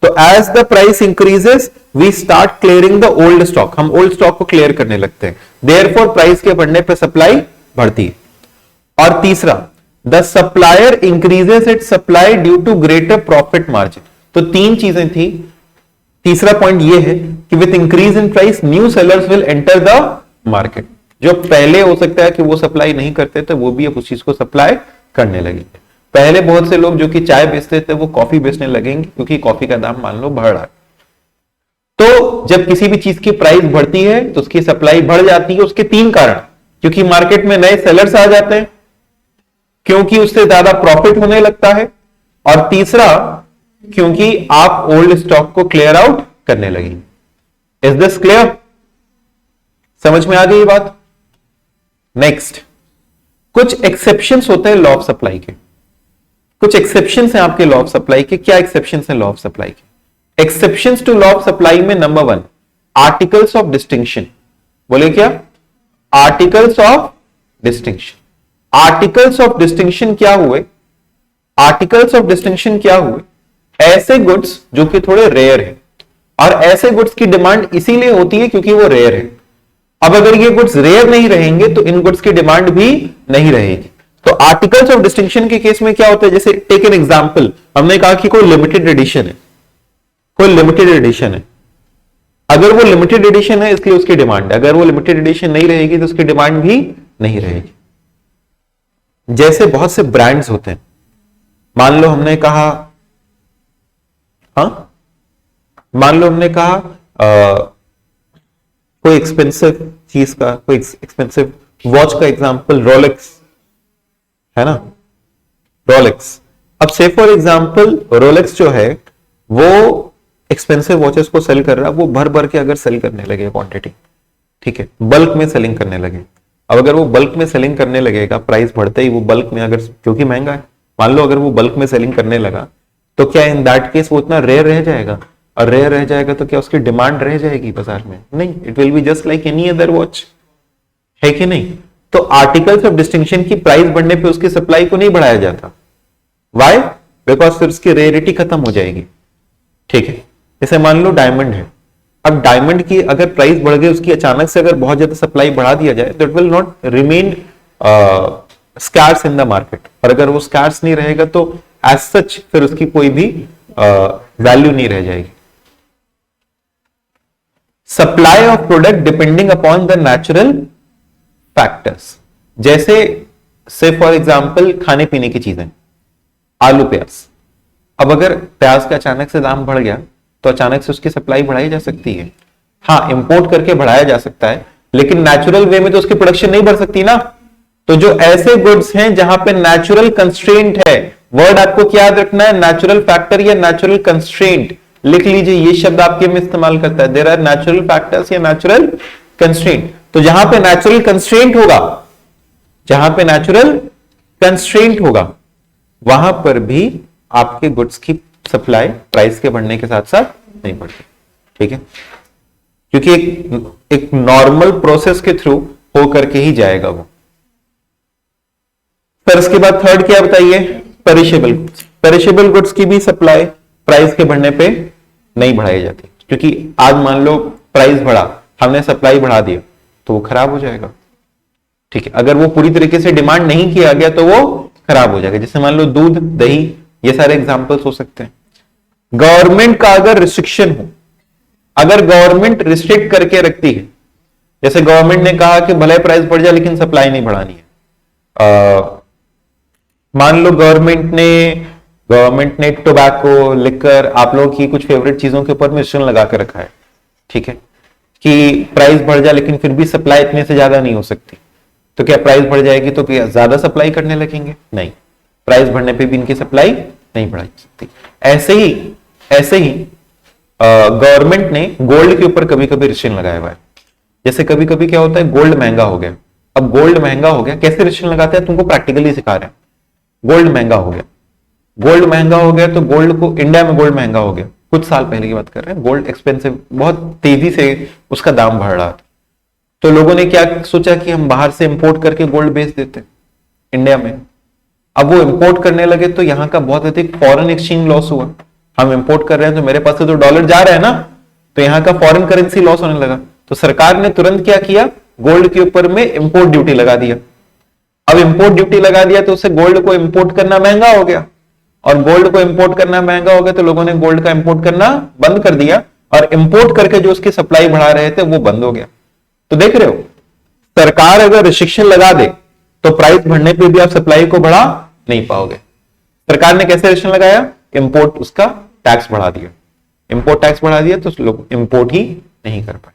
तो as the price increases we start clearing the old stock. हम ओल्ड स्टॉक को क्लियर करने लगते हैं, देयरफॉर प्राइस के बढ़ने पे सप्लाई बढ़ती है. और तीसरा, the supplier increases its supply due to greater profit margin. तो तीन चीजें थी. तीसरा पॉइंट ये है कि with increase in price new sellers will enter the market. जो पहले हो सकता है कि वो सप्लाई नहीं करते थे वो भी अब उस चीज को सप्लाई करने लगेंगे. पहले बहुत से लोग जो कि चाय बेचते थे वो कॉफी बेचने लगेंगे क्योंकि कॉफी का दाम मान लो बढ़ रहा है. तो जब किसी भी चीज की प्राइस बढ़ती है तो उसकी सप्लाई बढ़ जाती है. उसके तीन कारण, क्योंकि मार्केट में नए सेलर्स आ जाते हैं, क्योंकि उससे ज्यादा प्रॉफिट होने लगता है, और तीसरा क्योंकि आप ओल्ड स्टॉक को क्लियर आउट करने लगेंगे. Is this clear? समझ में आ गई बात? नेक्स्ट, कुछ एक्सेप्शंस होते हैं लॉ ऑफ सप्लाई के. कुछ एक्सेप्शंस हैं आपके लॉ ऑफ सप्लाई के. क्या एक्सेप्शंस हैं लॉ ऑफ सप्लाई के? Exceptions to law of supply में नंबर 1, आर्टिकल्स ऑफ डिस्टिंक्शन. बोले क्या? Articles of distinction. Articles of distinction क्या हुए? आर्टिकल्स ऑफ डिस्टिंक्शन क्या हुए? ऐसे गुड्स जो कि थोड़े रेयर है, और ऐसे गुड्स की डिमांड इसीलिए होती है क्योंकि वो रेयर है. अब अगर ये गुड्स रेयर नहीं रहेंगे तो इन गुड्स की डिमांड भी नहीं रहेगी. तो आर्टिकल्स ऑफ डिस्टिंक्शन के केस में क्या होता है? जैसे टेक एन एग्जांपल, हमने कहा कि कोई लिमिटेड एडिशन है, कोई लिमिटेड एडिशन है, अगर वो लिमिटेड एडिशन है इसलिए उसकी डिमांड है, अगर वो लिमिटेड एडिशन नहीं रहेगी तो उसकी डिमांड भी नहीं रहेगी। जैसे बहुत से ब्रांड्स होते हैं, मान लो हमने कहा, हाँ मान लो हमने कहा कोई एक्सपेंसिव चीज का, कोई एक्सपेंसिव वॉच का एग्जांपल रोलेक्स है ना, रोलेक्स। अब से फॉर एग्जांपल रोलेक्स जो है वो एक्सपेंसिव वॉचेस को सेल कर रहा है, वो भर भर के अगर सेल करने लगे क्वांटिटी, ठीक है, बल्क में सेलिंग करने लगे। अब अगर वो बल्क में सेलिंग करने लगेगा, प्राइस बढ़ते ही वो बल्क में, अगर क्योंकि महंगा है, मान लो अगर वो बल्क में सेलिंग करने लगा, तो क्या इन दैट केस वो उतना रेयर रह जाएगा, और रेयर रह जाएगा तो क्या उसकी डिमांड रह जाएगी बाजार में? नहीं, it will be just like any other watch, है कि नहीं? तो आर्टिकल्स ऑफ डिस्टिंक्शन की प्राइस बढ़ने पे उसकी सप्लाई को नहीं बढ़ाया जाता। वाई? बिकॉज फिर उसकी रेयरिटी खत्म हो जाएगी, ठीक है। जैसे मान लो डायमंड है, अब डायमंड की अगर प्राइस बढ़ गई, उसकी अचानक से अगर बहुत ज्यादा सप्लाई बढ़ा दिया जाए, तो it will not remain scarce in the market, और अगर वो स्कार्स नहीं रहेगा तो एज सच फिर उसकी कोई भी वैल्यू नहीं रह जाएगी। Supply of product depending upon the natural factors, जैसे से फॉर एग्जांपल खाने पीने की चीजें, आलू प्याज। अब अगर प्याज का अचानक से दाम बढ़ गया तो अचानक से उसकी सप्लाई बढ़ाई जा सकती है, हाँ इंपोर्ट करके बढ़ाया जा सकता है, लेकिन नेचुरल वे में तो उसकी प्रोडक्शन नहीं बढ़ सकती ना। तो जो ऐसे गुड्स हैं जहां पे नेचुरल कंस्ट्रेंट है, वर्ड आपको क्या याद रखना है, नेचुरल फैक्टर या नेचुरल कंस्ट्रेंट, लिख लीजिए, ये शब्द आपके में इस्तेमाल करता है, देयर आर नेचुरल फैक्टर्स या नेचुरल कंस्ट्रेंट। तो जहां पे नेचुरल कंस्ट्रेंट होगा, जहां पे नेचुरल कंस्ट्रेंट होगा, वहां पर भी आपके गुड्स की सप्लाई प्राइस के बढ़ने के साथ साथ नहीं बढ़ती, ठीक है, क्योंकि एक नॉर्मल प्रोसेस के थ्रू हो करके ही जाएगा वो। फिर इसके बाद थर्ड क्या बताइए, पेरिशेबल गुड्स। पेरिशेबल गुड्स की भी सप्लाई प्राइस के बढ़ने पे नहीं बढ़ाई जाती, क्योंकि आज मान लो प्राइस बढ़ा, हमने सप्लाई बढ़ा दिया तो वो खराब हो जाएगा, ठीक है। अगर वो पूरी तरीके से डिमांड नहीं किया गया तो वो खराब हो जाएगा। जैसे मान लो दूध, दही, ये सारे एग्जांपल्स हो सकते हैं। गवर्नमेंट का अगर रिस्ट्रिक्शन हो, अगर गवर्नमेंट रिस्ट्रिक्ट करके रखती है, जैसे गवर्नमेंट ने कहा कि भले प्राइस बढ़ जाए लेकिन सप्लाई नहीं बढ़ानी है। मान लो गवर्नमेंट ने टोबैको, लिकर, आप लोगों की कुछ फेवरेट चीजों के ऊपर में रिस्ट्रिक्शन लगा कर रखा है, ठीक है, कि प्राइस बढ़ जाए लेकिन फिर भी सप्लाई इतने से ज्यादा नहीं हो सकती। तो क्या प्राइस बढ़ जाएगी तो क्या ज्यादा सप्लाई करने लगेंगे? नहीं, प्राइस बढ़ने पे भी इनकी सप्लाई नहीं बढ़ाई सकती। ऐसे ही गवर्नमेंट ने गोल्ड के ऊपर कभी कभी रिस्ट्रिक्शन लगाया हुआ है। जैसे कभी कभी क्या होता है, गोल्ड महंगा हो गया। अब गोल्ड महंगा हो गया, कैसे रिस्ट्रिक्शन लगाते हैं तुमको प्रैक्टिकली सिखा रहे हैं। गोल्ड महंगा हो गया, गोल्ड महंगा हो गया तो गोल्ड को, इंडिया में गोल्ड महंगा हो गया, कुछ साल पहले की बात कर रहे हैं, गोल्ड एक्सपेंसिव, बहुत तेजी से उसका दाम बढ़ रहा था। तो लोगों ने क्या सोचा कि हम बाहर से इंपोर्ट करके गोल्ड बेच देते इंडिया में। अब वो इंपोर्ट करने लगे तो यहां का बहुत अधिक फॉरेन एक्सचेंज लॉस हुआ। हम इंपोर्ट कर रहे हैं तो मेरे पास से तो डॉलर जा रहा है ना, तो यहाँ का फॉरेन करेंसी लॉस होने लगा। तो सरकार ने तुरंत क्या किया, गोल्ड के ऊपर में इंपोर्ट ड्यूटी लगा दिया। अब इंपोर्ट ड्यूटी लगा दिया तो उससे गोल्ड को इंपोर्ट करना महंगा हो गया, और गोल्ड को इंपोर्ट करना महंगा हो गया तो लोगों ने गोल्ड का इंपोर्ट करना बंद कर दिया, और इंपोर्ट करके जो उसकी सप्लाई बढ़ा रहे थे वो बंद हो गया। तो देख रहे हो, सरकार अगर रिस्ट्रिक्शन लगा दे तो प्राइस बढ़ने पे भी आप सप्लाई को बढ़ा नहीं पाओगे। सरकार ने कैसे रिस्ट्रिक्शन लगाया, इंपोर्ट उसका टैक्स बढ़ा दिया, इंपोर्ट टैक्स बढ़ा दिया तो लोग इंपोर्ट ही नहीं कर पाए।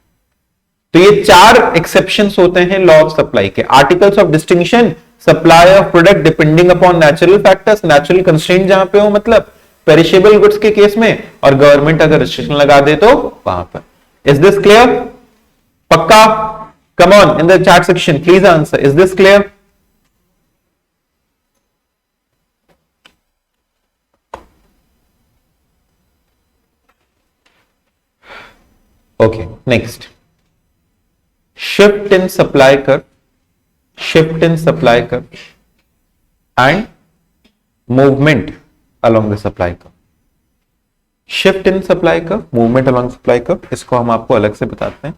तो ये 4 एक्सेप्शंस होते हैं लॉ ऑफ सप्लाई के। Articles of distinction, supply of product depending upon natural factors, natural constraint जहां पे हो, मतलब पेरिशेबल गुड्स के केस में, और गवर्नमेंट अगर रिस्ट्रिक्शन लगा दे तो वहां पर। Is this clear? पक्का? Come on in the chat section please answer, is this clear? Okay, next. Shift in supply curve, shift in supply curve and movement along the supply curve. Shift in supply curve, movement along supply curve, इसको हम आपको अलग से बताते हैं,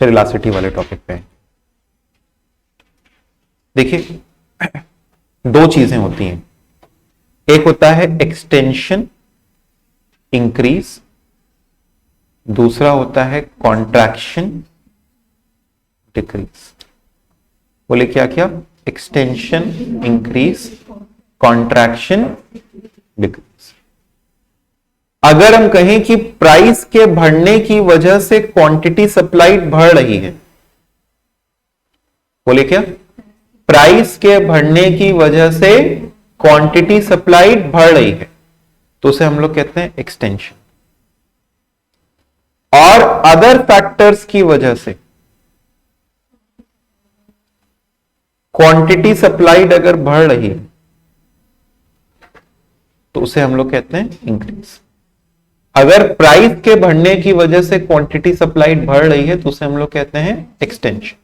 फिर elasticity वाले topic पे। देखिए, 2 चीजें होती हैं, एक होता है एक्सटेंशन इंक्रीज, दूसरा होता है कॉन्ट्रैक्शन, डिक्रीज। बोले क्या क्या? Extension, increase, contraction, decrease. अगर हम कहें कि प्राइस के बढ़ने की वजह से क्वांटिटी सप्लाइड बढ़ रही है, बोले क्या? प्राइस के बढ़ने की वजह से क्वांटिटी सप्लाइड बढ़ रही है, तो उसे हम लोग कहते हैं एक्सटेंशन। और अदर फैक्टर्स की वजह से क्वांटिटी सप्लाइड अगर बढ़ रही है तो उसे हम लोग कहते हैं इंक्रीज। अगर प्राइस के बढ़ने की वजह से क्वांटिटी सप्लाइड बढ़ रही है तो उसे हम लोग कहते हैं एक्सटेंशन।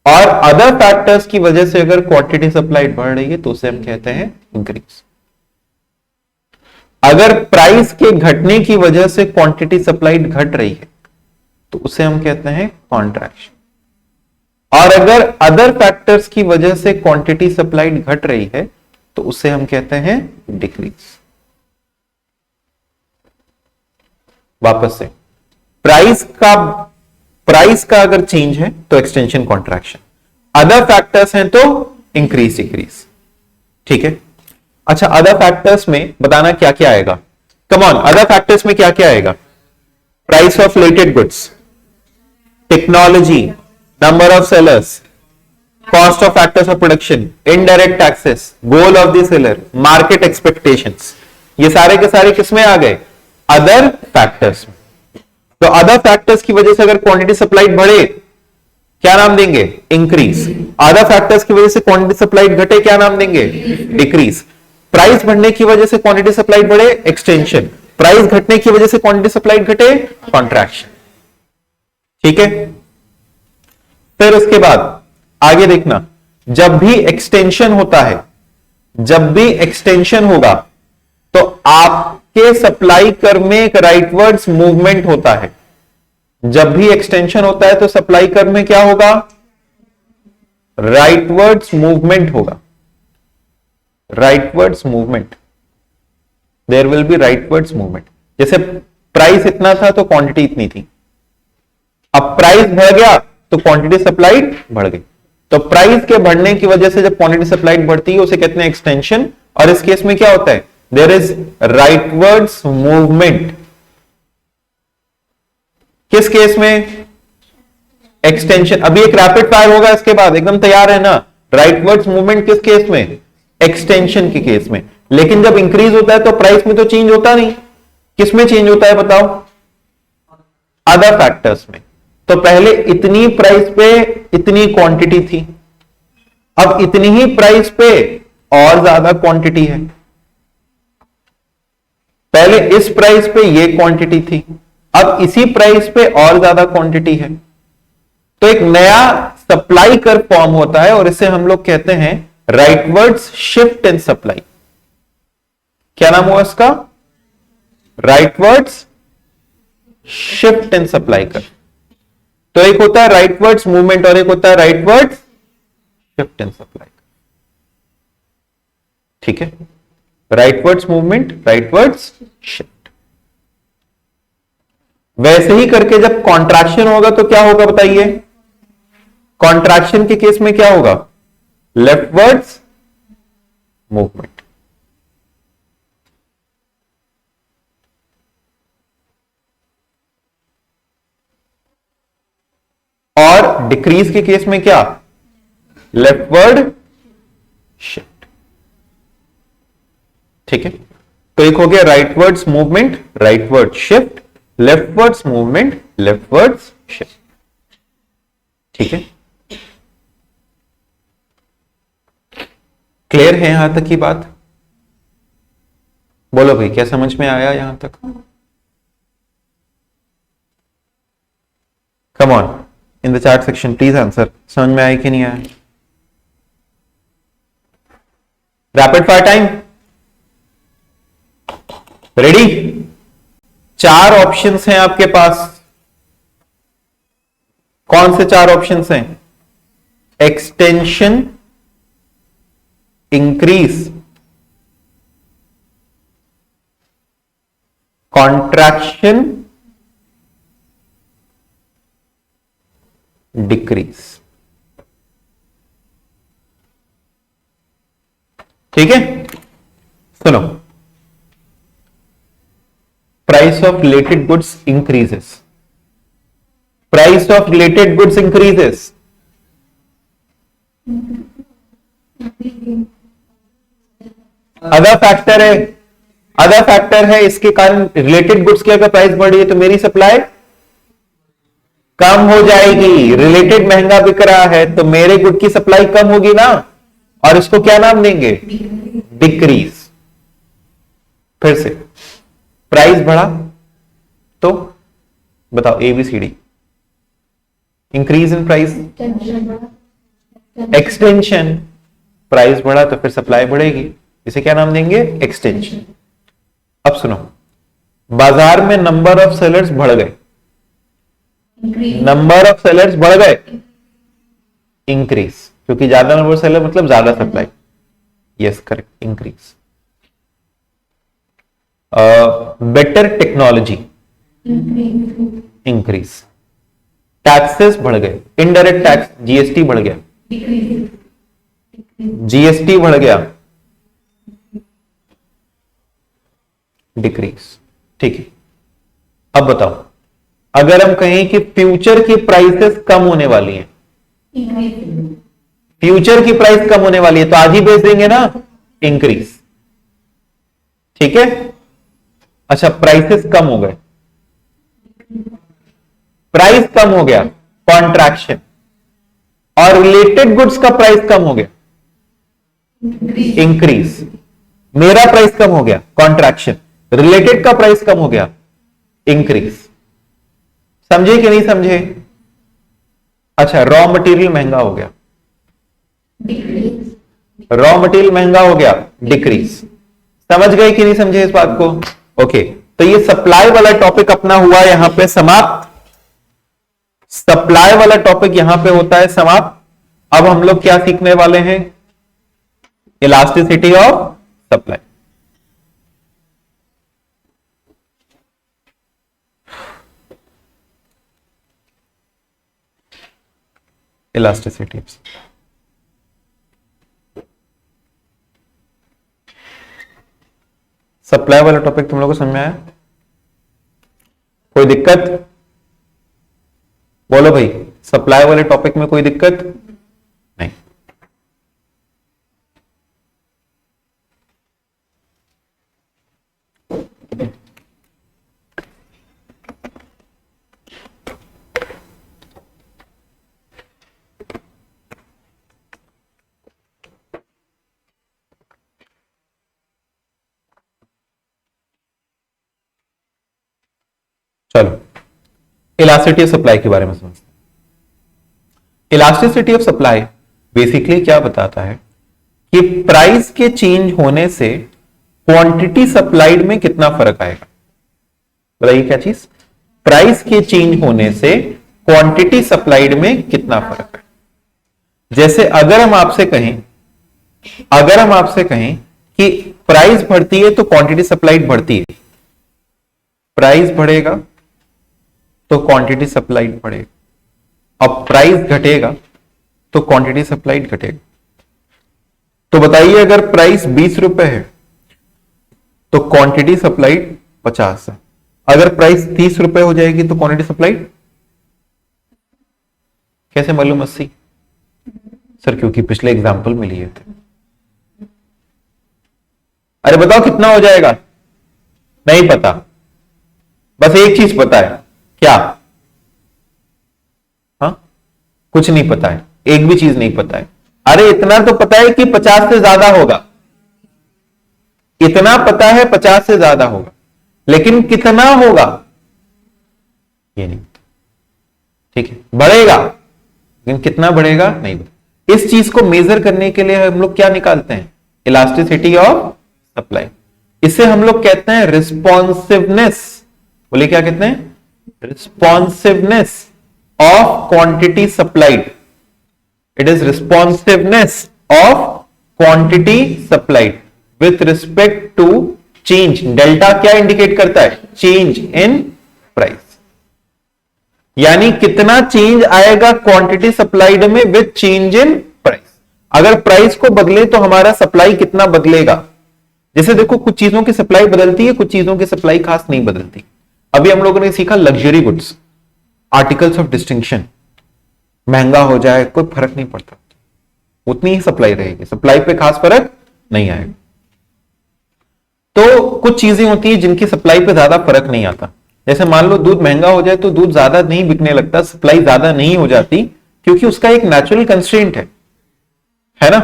और अदर फैक्टर्स की वजह से अगर क्वांटिटी सप्लाइड बढ़ रही है तो उसे हम कहते हैं इंक्रीज। अगर प्राइस के घटने की वजह से क्वांटिटी सप्लाइड घट रही है तो उसे हम कहते हैं कॉन्ट्रैक्शन। और अगर अदर फैक्टर्स की वजह से क्वांटिटी सप्लाइड घट रही है तो उसे हम कहते हैं डिक्रीज। वापस से, प्राइस का अगर चेंज है तो एक्सटेंशन, कॉन्ट्रैक्शन, अदर फैक्टर्स हैं तो इंक्रीज, डिक्रीज। ठीक है। अच्छा, अदर फैक्टर्स में बताना क्या क्या आएगा। कम ऑन, अदर फैक्टर्स में क्या क्या आएगा? Price of related goods, technology, number of sellers, cost of factors of production, indirect taxes, goal of the seller, market expectations, ये सारे के सारे किसमें आ गए? अदर फैक्टर्स में। तो अदर फैक्टर्स की वजह से अगर क्वांटिटी सप्लाइड बढ़े, क्या नाम देंगे? इंक्रीज। अदर फैक्टर्स की वजह से क्वांटिटी सप्लाइड घटे, क्या नाम देंगे? डिक्रीज। प्राइस बढ़ने की वजह से क्वांटिटी सप्लाइड बढ़े, एक्सटेंशन। प्राइस घटने की वजह से क्वांटिटी सप्लाइड घटे, कॉन्ट्रैक्शन। ठीक है। फिर उसके बाद आगे देखना, जब भी एक्सटेंशन होता है, जब भी एक्सटेंशन होगा तो आपके सप्लाई कर्व में एक राइटवर्ड्स मूवमेंट होता है। जब भी एक्सटेंशन होता है तो सप्लाई कर्व में क्या होगा? राइटवर्ड्स मूवमेंट होगा। Rightwards movement, there will be rightwards movement. जैसे प्राइस इतना था तो क्वांटिटी इतनी थी, अब प्राइस बढ़ गया तो क्वांटिटी सप्लाइड बढ़ गई। तो प्राइस के बढ़ने की वजह से जब क्वांटिटी सप्लाइड बढ़ती है उसे कहते हैं एक्सटेंशन। और इस केस में क्या होता है? There is rightwards movement. किस केस में? एक्सटेंशन। अभी एक रैपिड फायर होगा, इसके बाद एकदम तैयार है ना? राइटवर्ड्स मूवमेंट किस केस में? एक्सटेंशन के केस में। लेकिन जब इंक्रीज होता है तो प्राइस में तो चेंज होता नहीं, किस में चेंज होता है बताओ? अदर फैक्टर्स में। तो पहले इतनी प्राइस पे इतनी क्वांटिटी थी, अब इतनी ही प्राइस पे और ज्यादा क्वांटिटी है। पहले इस प्राइस पे ये क्वांटिटी थी, अब इसी प्राइस पे और ज्यादा क्वांटिटी है। तो एक नया सप्लाई कर्व फॉर्म होता है और इसे हम लोग कहते हैं राइटवर्ड्स शिफ्ट इन सप्लाई। क्या नाम हुआ इसका? राइटवर्ड्स शिफ्ट इन सप्लाई कर्व। तो एक होता है राइटवर्ड्स मूवमेंट और एक होता है राइटवर्ड्स शिफ्ट इन सप्लाई। ठीक है। राइटवर्ड्स मूवमेंट, राइटवर्ड्स शिफ्ट। वैसे ही करके जब कॉन्ट्रैक्शन होगा तो क्या होगा बताइए? कॉन्ट्रैक्शन के केस में क्या होगा? Leftwards movement. और डिक्रीज के केस में क्या? Leftward shift. ठीक है। तो एक हो गया rightwards movement, rightward shift, leftwards movement, leftwards shift. ठीक है। क्लियर है यहां तक की बात? बोलो भाई, क्या समझ में आया यहां तक? कम on in the chat section please answer. समझ में आया कि नहीं आया? Rapid fire time, ready? 4 options हैं आपके पास। कौन से 4 ऑप्शंस हैं? Extension, increase, contraction, decrease. ठीक है, सुनो, price of related goods increases, price of related goods increases, other factor है, अदर फैक्टर है, इसके कारण रिलेटेड गुड्स की अगर प्राइस बढ़ रही है तो मेरी सप्लाई कम हो जाएगी। रिलेटेड महंगा बिक रहा है तो मेरे गुड की सप्लाई कम होगी ना, और इसको क्या नाम देंगे, डिक्रीज। फिर से प्राइस बढ़ा तो बताओ A B C D, increase in price, extension, price बढ़ा तो फिर सप्लाई बढ़ेगी, इसे क्या नाम देंगे, एक्सटेंशन। अब सुनो, बाजार में नंबर ऑफ सेलर्स बढ़ गए, नंबर ऑफ सेलर्स बढ़ गए, इंक्रीज, क्योंकि ज्यादा नंबर ऑफ सेलर मतलब ज्यादा supply, yes correct, increase. Better technology, increase. Taxes बढ़ गए, इनडायरेक्ट टैक्स, जीएसटी बढ़ गया, जीएसटी बढ़ गया, डिक्रीज। ठीक है, अब बताओ, अगर हम कहें कि फ्यूचर की प्राइसेस कम होने वाली हैं, फ्यूचर की प्राइस कम होने वाली है तो आज ही बेच देंगे ना, इंक्रीज। ठीक है, अच्छा, प्राइसेस कम हो गए, प्राइस कम हो गया, कॉन्ट्रैक्शन, और रिलेटेड गुड्स का प्राइस कम हो गया, इंक्रीज। मेरा प्राइस कम हो गया, कॉन्ट्रैक्शन, रिलेटेड का प्राइस कम हो गया, इंक्रीज। समझे कि नहीं समझे? अच्छा, रॉ मटेरियल महंगा हो गया, रॉ मटेरियल महंगा हो गया, डिक्रीज। समझ गए कि नहीं समझे इस बात को? ओके, तो ये सप्लाई वाला टॉपिक अपना हुआ यहां पे समाप्त, सप्लाई वाला टॉपिक यहां पे होता है समाप्त। अब हम लोग क्या सीखने वाले हैं, elasticity of supply. Elasticity of supply वाला टॉपिक तुम लोगों को समझ में आया? कोई दिक्कत? बोलो भाई, सप्लाई वाले टॉपिक में कोई दिक्कत नहीं? चलो, इलास्टिसिटी ऑफ सप्लाई के बारे में समझते हैं। इलास्टिसिटी ऑफ सप्लाई बेसिकली क्या बताता है कि प्राइस के चेंज होने से क्वांटिटी सप्लाइड में कितना फर्क आएगा। बताइए क्या चीज? प्राइस के चेंज होने से क्वांटिटी सप्लाइड में कितना फर्क है। जैसे अगर हम आपसे कहें कि प्राइस बढ़ती है तो क्वांटिटी सप्लाइड बढ़ती है, प्राइस बढ़ेगा तो क्वांटिटी सप्लाइड बढ़ेगा, अब प्राइस घटेगा तो क्वांटिटी सप्लाइड घटेगा। तो बताइए, अगर प्राइस 20 रुपए है तो क्वांटिटी सप्लाइड 50 है, अगर प्राइस 30 रुपए हो जाएगी तो क्वांटिटी सप्लाइड कैसे मालूम 80? सर क्योंकि पिछले एग्जाम्पल में लिए थे। अरे बताओ कितना हो जाएगा? नहीं पता, बस एक चीज पता है, क्या? हाँ, कुछ नहीं पता है, एक भी चीज नहीं पता है। अरे इतना तो पता है कि 50 से ज्यादा होगा, इतना पता है 50 से ज्यादा होगा, लेकिन कितना होगा ये नहीं। ठीक है, बढ़ेगा, लेकिन कितना बढ़ेगा नहीं। इस चीज को मेजर करने के लिए हम लोग क्या निकालते हैं? Elasticity of supply. इसे हम लोग कहते हैं रिस्पॉन्सिवनेस। बोले क्या कहते हैं? Responsiveness of quantity supplied. It is responsiveness of quantity supplied with respect to change, delta क्या इंडिकेट करता है? चेंज इन प्राइस, यानी कितना चेंज आएगा क्वांटिटी सप्लाइड में विद चेंज इन प्राइस। अगर प्राइस को बदले तो हमारा सप्लाई कितना बदलेगा? जैसे देखो, कुछ चीजों की सप्लाई बदलती है, कुछ चीजों की सप्लाई खास नहीं बदलती। अभी हम लोगों ने सीखा luxury goods, articles of distinction, महंगा हो जाए कोई फर्क नहीं पड़ता, उतनी ही सप्लाई रहेगी, सप्लाई पे खास फर्क नहीं आएगा। तो कुछ चीजें होती है जिनकी सप्लाई पे ज्यादा फर्क नहीं आता। जैसे मान लो दूध महंगा हो जाए तो दूध ज्यादा नहीं बिकने लगता, सप्लाई ज्यादा नहीं हो जाती, क्योंकि उसका एक नेचुरल कंस्ट्रेंट है ना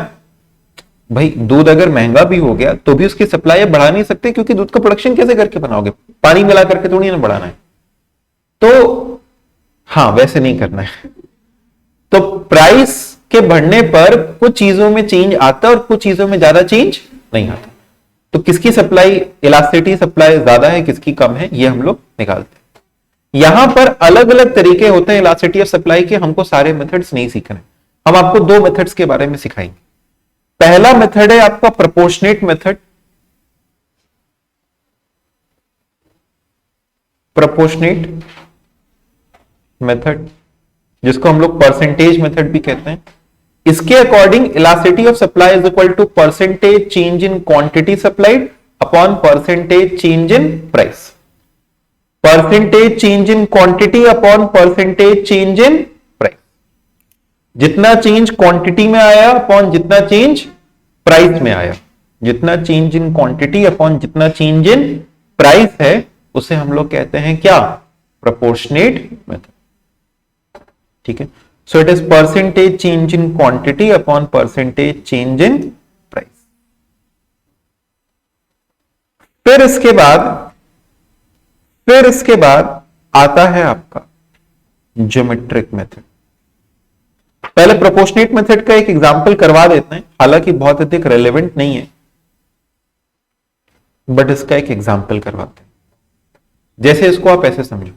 भाई। दूध अगर महंगा भी हो गया तो भी उसकी सप्लाई बढ़ा नहीं सकते, क्योंकि दूध का प्रोडक्शन कैसे करके बनाओगे? पानी मिला करके थोड़ी ना बढ़ाना है। तो हाँ, वैसे नहीं करना है। तो प्राइस के बढ़ने पर कुछ चीजों में चेंज आता है और कुछ चीजों में ज्यादा चेंज नहीं आता। तो किसकी सप्लाई, इलास्टिसिटी सप्लाई ज्यादा है, किसकी कम है, ये हम लोग निकालते हैं। यहां पर अलग अलग तरीके होते हैं इलास्टिसिटी ऑफ सप्लाई के, हमको सारे मेथड्स नहीं सीखने। हम आपको दो मेथड्स के बारे में सिखाएंगे। पहला मेथड है आपका प्रोपोर्शनेट मेथड। प्रोपोर्शनेट मेथड, जिसको हम लोग परसेंटेज मेथड भी कहते हैं। इसके according elasticity of supply is equal to percentage change in quantity supplied upon percentage change in price. Percentage change in quantity upon percentage change in price. जितना change quantity में आया अपॉन जितना change price में आया, जितना change in quantity upon जितना change in price है, उसे हम लोग कहते हैं क्या? Proportionate method. ठीक है, so it is percentage change in quantity upon percentage change in price. फिर इसके बाद आता है आपका ज्योमेट्रिक मेथड। पहले प्रोपोर्शनेट मेथड का एक एग्जांपल करवा देते हैं, हालांकि बहुत अधिक रेलेवेंट नहीं है, बट इसका एक एग्जांपल करवाते हैं। जैसे इसको आप ऐसे समझो,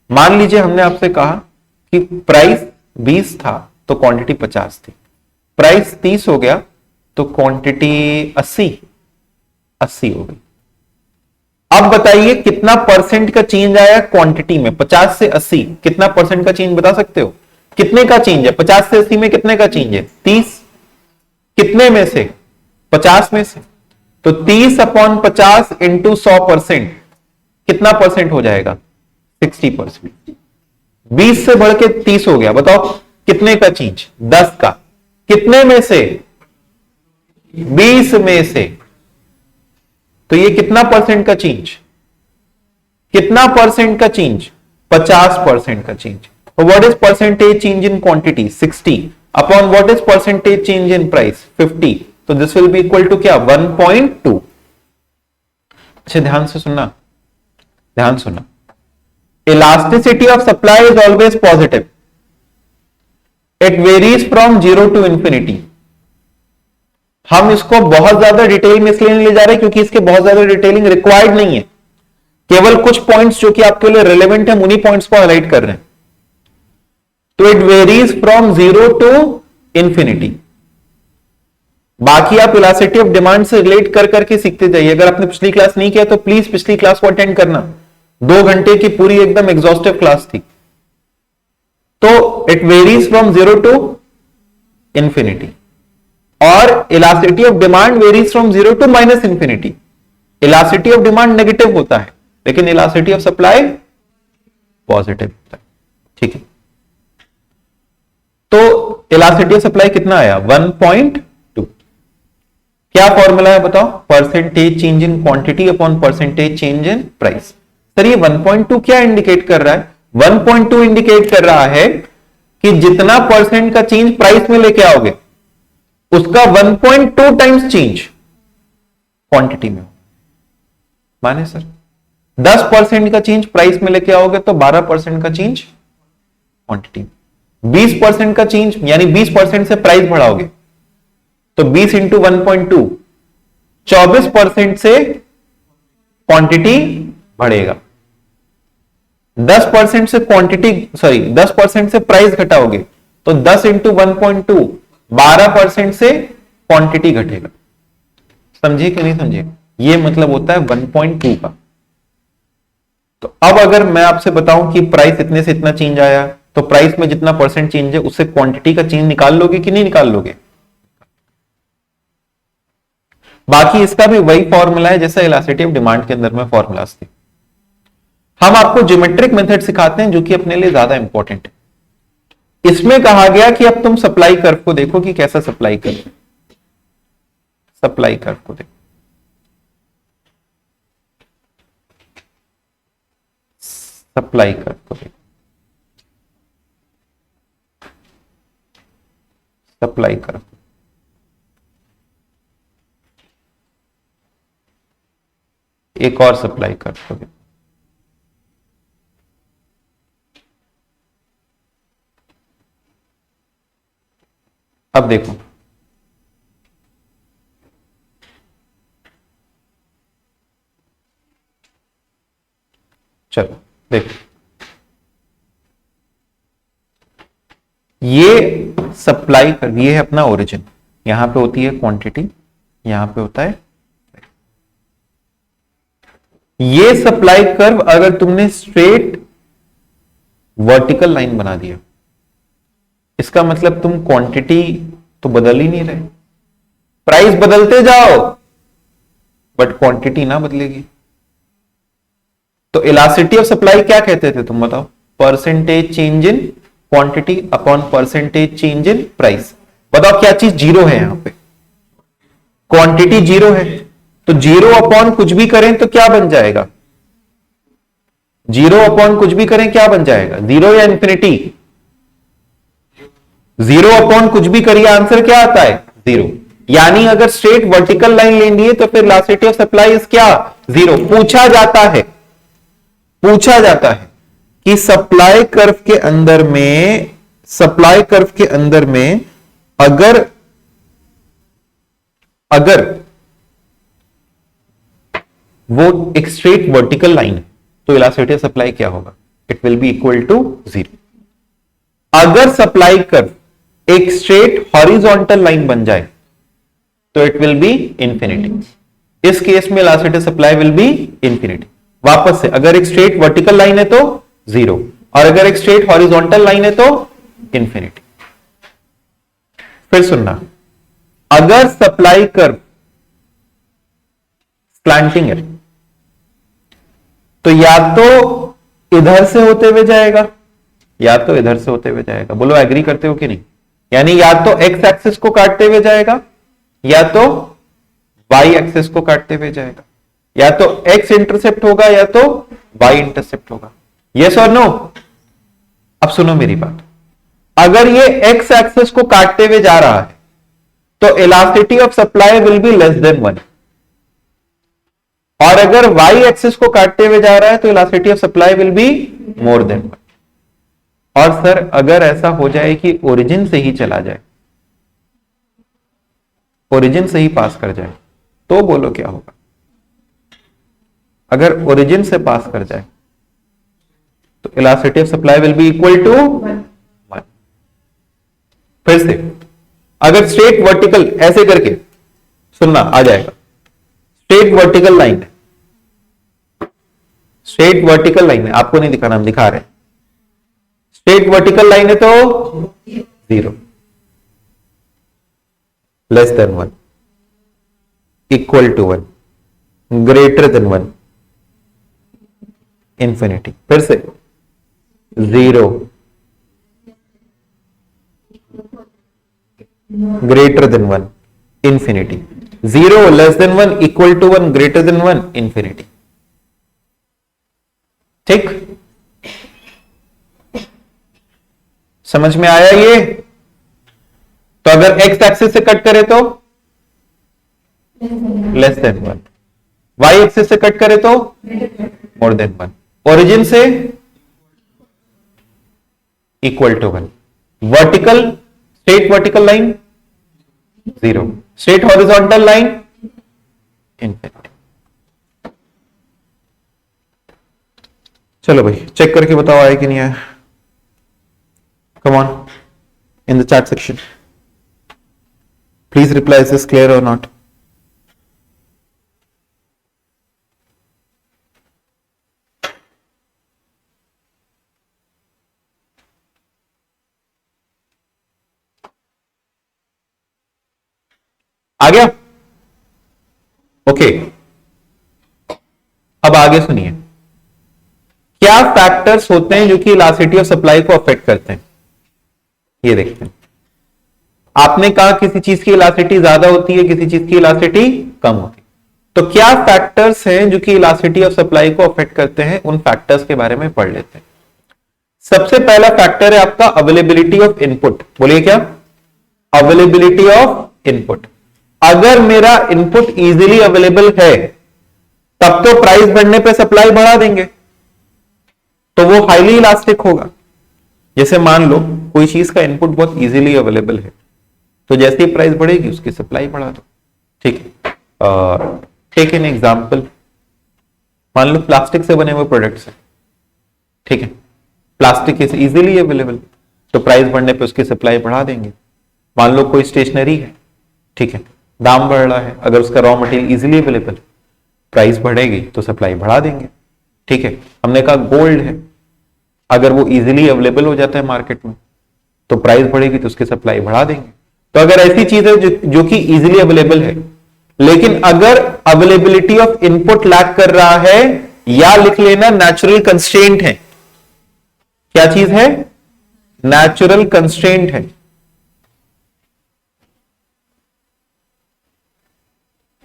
मान लीजिए हमने आपसे कहा कि प्राइस 20 था तो क्वांटिटी 50 थी, प्राइस 30 हो गया तो क्वांटिटी 80 हो गई। अब बताइए कितना परसेंट का चेंज आया क्वांटिटी में? 50 से 80 कितना परसेंट का चेंज बता सकते हो? कितने का चेंज है? 50 से 80 में कितने का चेंज है? 30। कितने में से? 50 में से। तो 30 अपॉन 50 इंटू 100% कितना परसेंट हो जाएगा? 60%। 20 से बढ़ के 30 हो गया, बताओ कितने का चेंज? 10 का। कितने में से? 20 में से। तो ये कितना परसेंट का चेंज? कितना परसेंट का चेंज? 50% का change. What is percentage change in quantity? 60 upon what is percentage change in price? 50। तो this will be equal to क्या? 1.2। अच्छा ध्यान से सुनना, ध्यान सुनना। Elasticity of supply is always positive, it varies from 0 to infinity. हम इसको बहुत ज्यादा डिटेल में इसलिए नहीं ले जा रहे क्योंकि इसके बहुत ज्यादा डिटेलिंग रिक्वायर्ड नहीं है, केवल कुछ पॉइंट्स जो कि आपके लिए रिलेवेंट है उन्हीं पॉइंट्स को हाईलाइट कर रहे हैं। तो it varies from 0 to infinity. बाकी आप इलास्टिसिटी ऑफ डिमांड से रिलेट कर करके सीखते जाइए। अगर आपने पिछली क्लास नहीं किया तो प्लीज पिछली क्लास को अटेंड करना, 2 घंटे की पूरी एकदम एग्जॉस्टिव क्लास थी। तो it varies from 0 to infinity, और elasticity of demand varies from 0 to minus infinity. Elasticity of demand negative होता है, लेकिन इलास्टिसिटी ऑफ सप्लाई पॉजिटिव होता है। ठीक है, तो इलास्टिसिटी ऑफ सप्लाई कितना आया? 1.2। क्या फॉर्मूला है बताओ? Percentage change in quantity upon percentage change in price. Sir ये 1.2 क्या इंडिकेट कर रहा है? 1.2 इंडिकेट कर रहा है कि जितना परसेंट का चेंज प्राइस में लेके आओगे उसका 1.2 टाइम्स चेंज क्वांटिटी में। माने सर 10% का चेंज प्राइस में लेके आओगे तो 12% का चेंज क्वांटिटी में। 20% का चेंज यानी 20% से प्राइस बढ़ाओगे तो 20 इंटू 1.2 24% से क्वांटिटी बढ़ेगा। 10% से क्वांटिटी 10% से प्राइस घटाओगे तो 10 इंटू 1.2 12% से क्वांटिटी घटेगा। समझिए कि नहीं समझिए? ये मतलब होता है 1.2 का। तो अब अगर मैं आपसे बताऊं कि प्राइस इतने से इतना चेंज आया, तो प्राइस में जितना परसेंट चेंज है उससे क्वांटिटी का चेंज निकाल लोगे कि नहीं निकाल लोगे? बाकी इसका भी वही फॉर्मूला है जैसा इलास्टिसिटी ऑफ डिमांड के अंदर में फॉर्मूलाज थे। हम आपको ज्योमेट्रिक मेथड सिखाते हैं जो कि अपने लिए ज्यादा इंपॉर्टेंट है। इसमें कहा गया कि अब तुम सप्लाई कर्व को देखो कि कैसा सप्लाई कर्व, सप्लाई कर्व को देखो, सप्लाई कर्व को देखो, सप्लाई कर्व, एक और सप्लाई कर्व को देखो। अब देखो, चलो देखो, ये सप्लाई कर्व, ये है अपना ओरिजिन, यहां पे होती है क्वांटिटी, यहां पे होता है। ये सप्लाई कर्व अगर तुमने स्ट्रेट वर्टिकल लाइन बना दिया, इसका मतलब तुम क्वांटिटी तो बदल ही नहीं रहे, प्राइस बदलते जाओ बट क्वांटिटी ना बदलेगी। तो इलास्टिसिटी ऑफ सप्लाई क्या कहते थे तुम बताओ? Percentage change in quantity upon percentage change in price. बताओ क्या चीज जीरो है यहां पे? क्वांटिटी जीरो है, तो जीरो अपॉन कुछ भी करें तो क्या बन जाएगा? जीरो अपॉन कुछ भी करें क्या बन जाएगा? जीरो या इंफिनिटी? जीरो अपॉन कुछ भी करिए आंसर क्या आता है? जीरो। यानी अगर स्ट्रेट वर्टिकल लाइन लेनी है तो फिर इलास्टिसिटी ऑफ सप्लाई इज क्या? जीरो। पूछा जाता है, पूछा जाता है कि सप्लाई कर्व के अंदर में, सप्लाई कर्व के अंदर में अगर वो एक स्ट्रेट वर्टिकल लाइन है तो इलास्टिसिटी ऑफ सप्लाई क्या होगा? It will be equal to zero. अगर सप्लाई कर्व एक स्ट्रेट हॉरिजॉन्टल लाइन बन जाए तो इट विल बी इंफिनिटी। इस केस में elasticity of supply will be infinity. वापस से, अगर एक स्ट्रेट वर्टिकल लाइन है तो जीरो, और अगर एक स्ट्रेट हॉरिजॉन्टल लाइन है तो इंफिनिटी। फिर सुनना, अगर सप्लाई कर्व स्लैंटिंग है तो या तो इधर से होते हुए जाएगा या तो इधर से होते हुए जाएगा। बोलो एग्री करते हो कि नहीं? यानी या तो एक्स एक्सिस को काटते हुए जाएगा या तो वाई एक्सिस को काटते हुए जाएगा, या तो एक्स इंटरसेप्ट होगा या तो वाई इंटरसेप्ट होगा। यस और नो? अब सुनो मेरी बात, अगर ये एक्स एक्सिस को काटते हुए जा रहा है तो elasticity of supply will be less than 1, और अगर वाई एक्सिस को काटते हुए जा रहा है तो elasticity of supply will be more than 1। और सर अगर ऐसा हो जाए कि ओरिजिन से ही चला जाए, ओरिजिन से ही पास कर जाए, तो बोलो क्या होगा? अगर ओरिजिन से पास कर जाए तो elasticity of supply will be equal to 1। फिर से, अगर स्ट्रेट वर्टिकल ऐसे करके, सुनना आ जाएगा, स्ट्रेट वर्टिकल लाइन है, स्ट्रेट वर्टिकल लाइन है, आपको नहीं दिखाना हम दिखा रहे हैं। स्ट्रेट वर्टिकल लाइन है तो zero, less than 1, equal to 1, greater than 1, infinity. फिर से, zero, greater than 1, infinity. Zero, less than 1, equal to 1, greater than 1, infinity. ठीक, समझ में आया ये? तो अगर एक्स एक्सिस से कट करे तो लेस देन 1, वाई एक्सिस से कट करे तो मोर देन 1, ओरिजिन से equal to 1, vertical, straight vertical line zero, straight horizontal line infinity. चलो भाई चेक करके बताओ आया कि नहीं आया? Come on in the chat section, please reply, is this clear और नॉट? आ गया? ओके, अब आगे सुनिए, क्या फैक्टर्स होते हैं जो कि इलास्टिसिटी ऑफ सप्लाई को अफेक्ट करते हैं? ये देखते हैं। आपने कहा किसी चीज की इलास्टिसिटी ज्यादा होती है, किसी चीज की इलास्टिसिटी कम होती है, तो क्या फैक्टर्स हैं जो कि इलास्टिसिटी ऑफ सप्लाई को अफेक्ट करते हैं? उन फैक्टर्स के बारे में पढ़ लेते हैं। सबसे पहला फैक्टर है आपका अवेलेबिलिटी ऑफ इनपुट। बोलिए क्या? Availability of input. अगर मेरा इनपुट इजीली अवेलेबल है तब तो प्राइस बढ़ने पे सप्लाई बढ़ा देंगे, तो वो हाईली इलास्टिक होगा। जैसे मान लो कोई चीज का इनपुट बहुत इजीली अवेलेबल है, तो जैसे ही प्राइस बढ़ेगी उसकी सप्लाई बढ़ा दो। ठीक है, टेक एन एग्जांपल, मान लो प्लास्टिक से बने हुए प्रोडक्ट्स हैं। ठीक है, प्लास्टिक इज इजीली अवेलेबल, तो प्राइस बढ़ने पे उसकी सप्लाई बढ़ा देंगे। मान लो कोई स्टेशनरी है, ठीक है, दाम बढ़ रहा है, अगर उसका raw material easily available, price बढ़ेगी तो सप्लाई बढ़ा देंगे। ठीक है, हमने कहा गोल्ड है, अगर वो इजीली अवेलेबल हो जाता है मार्केट में तो प्राइस बढ़ेगी तो उसकी सप्लाई बढ़ा देंगे। तो अगर ऐसी चीज है जो कि इजीली अवेलेबल है, लेकिन अगर अवेलेबिलिटी ऑफ इनपुट लैक कर रहा है, या लिख लेना नेचुरल कंस्ट्रेंट है। क्या चीज है? नेचुरल कंस्ट्रेंट है।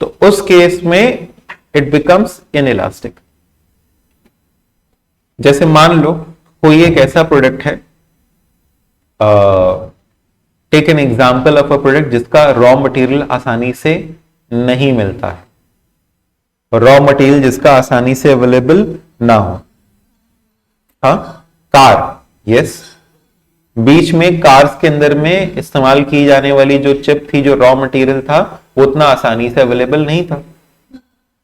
तो उस केस में इट बिकम्स इनइलास्टिक। जैसे मान लो कोई एक ऐसा प्रोडक्ट है, take an example of a product जिसका रॉ मटेरियल आसानी से नहीं मिलता है, रॉ मटेरियल जिसका आसानी से अवेलेबल ना हो। हाँ, कार, यस, बीच में कार्स के अंदर में इस्तेमाल की जाने वाली जो चिप थी, जो रॉ मटेरियल था, वो उतना आसानी से अवेलेबल नहीं था।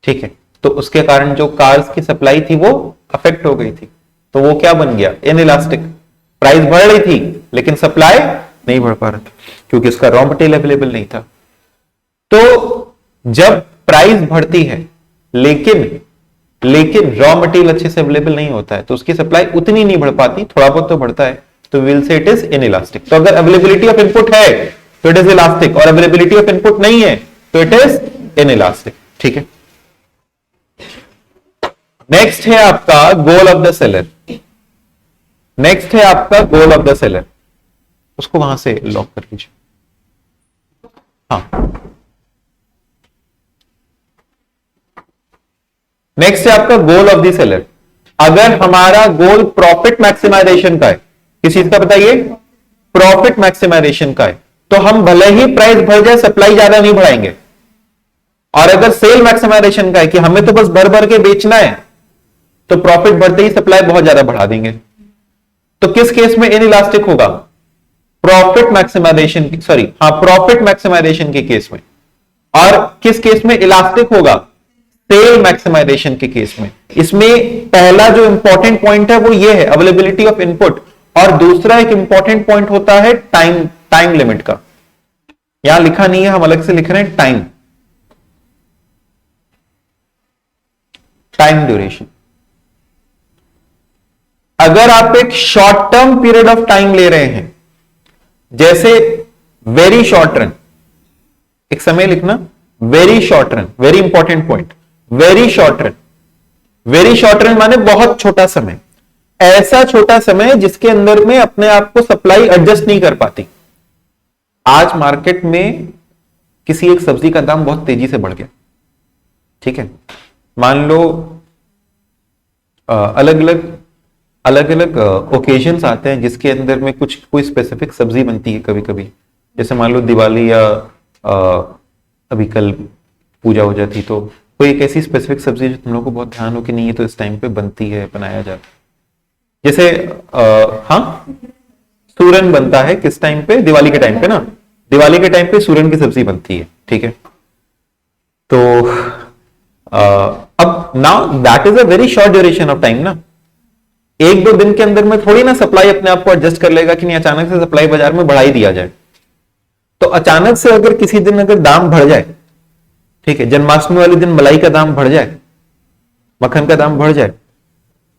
ठीक है, तो उसके कारण जो कार्स की सप्लाई थी वो अफेक्ट हो गई थी, तो वो क्या बन गया? इनइलास्टिक। प्राइस बढ़ रही थी लेकिन सप्लाई नहीं बढ़ पा रहा था क्योंकि उसका रॉ मटेरियल अवेलेबल नहीं था। तो जब प्राइस बढ़ती है लेकिन रॉ मटेरियल अच्छे से अवेलेबल नहीं होता है, तो उसकी सप्लाई उतनी नहीं बढ़ पाती, थोड़ा बहुत तो बढ़ता है, तो will say it is inelastic. तो अगर अवेलेबिलिटी ऑफ इनपुट है तो इट इज इलास्टिक, और अवेलेबिलिटी ऑफ इनपुट नहीं है तो इट इज इनइलास्टिक। ठीक है, नेक्स्ट है आपका गोल ऑफ द सेलर। नेक्स्ट है आपका गोल ऑफ द सेलर, उसको वहां से लॉक कर लीजिए। हाँ, नेक्स्ट है आपका गोल ऑफ द सेलर। अगर हमारा गोल प्रॉफिट मैक्सिमाइजेशन का है, किस चीज का बताइए? प्रॉफिट मैक्सिमाइजेशन का है, तो हम भले ही प्राइस बढ़ जाए सप्लाई ज्यादा नहीं बढ़ाएंगे। और अगर सेल मैक्सिमाइजेशन का है कि हमें तो बस भर भर के बेचना है, तो प्रॉफिट बढ़ते ही सप्लाई बहुत ज्यादा बढ़ा देंगे। तो किस केस में इनइलास्टिक होगा? प्रॉफिट मैक्सिमाइजेशन, प्रॉफिट मैक्सिमाइजेशन के केस में। और किस केस में इलास्टिक होगा? सेल मैक्सिमाइजेशन के केस में। इसमें पहला जो इंपॉर्टेंट पॉइंट है वो ये है अवेलेबिलिटी ऑफ इनपुट, और दूसरा एक इंपॉर्टेंट पॉइंट होता है टाइम लिमिट का। यहां लिखा नहीं है, हम अलग से लिख रहे हैं टाइम ड्यूरेशन। अगर आप एक short term period of time ले रहे हैं, जैसे वेरी शॉर्ट रन, एक समय लिखना, very short run, very important point, very short run. Very short run माने बहुत छोटा समय, ऐसा छोटा समय जिसके अंदर में अपने आप को सप्लाई एडजस्ट नहीं कर पाती। आज मार्केट में किसी एक सब्जी का दाम बहुत तेजी से बढ़ गया, ठीक है, मान लो अलग अलग ओकेजन्स आते हैं जिसके अंदर में कोई स्पेसिफिक सब्जी बनती है कभी कभी। जैसे मान लो दिवाली, या अभी कल पूजा हो जाती, तो कोई एक ऐसी स्पेसिफिक सब्जी जो तुम लोगों को बहुत ध्यान हो कि नहीं, ये तो इस टाइम पे बनती है, बनाया जाता है। जैसे हाँ, सूरन बनता है किस टाइम पे? दिवाली के टाइम पे ना, दिवाली के टाइम पे सूरन की सब्जी बनती है, ठीक है। तो अब now that is a very short duration of time ना, एक दो दिन के अंदर में थोड़ी ना सप्लाई अपने आप को एडजस्ट कर लेगा कि नहीं अचानक से सप्लाई बाजार में बढ़ा ही दिया जाए। तो अचानक से अगर किसी दिन अगर दाम बढ़ जाए, ठीक है, जन्माष्टमी वाले दिन मलाई का दाम बढ़ जाए, मक्खन का दाम बढ़ जाए,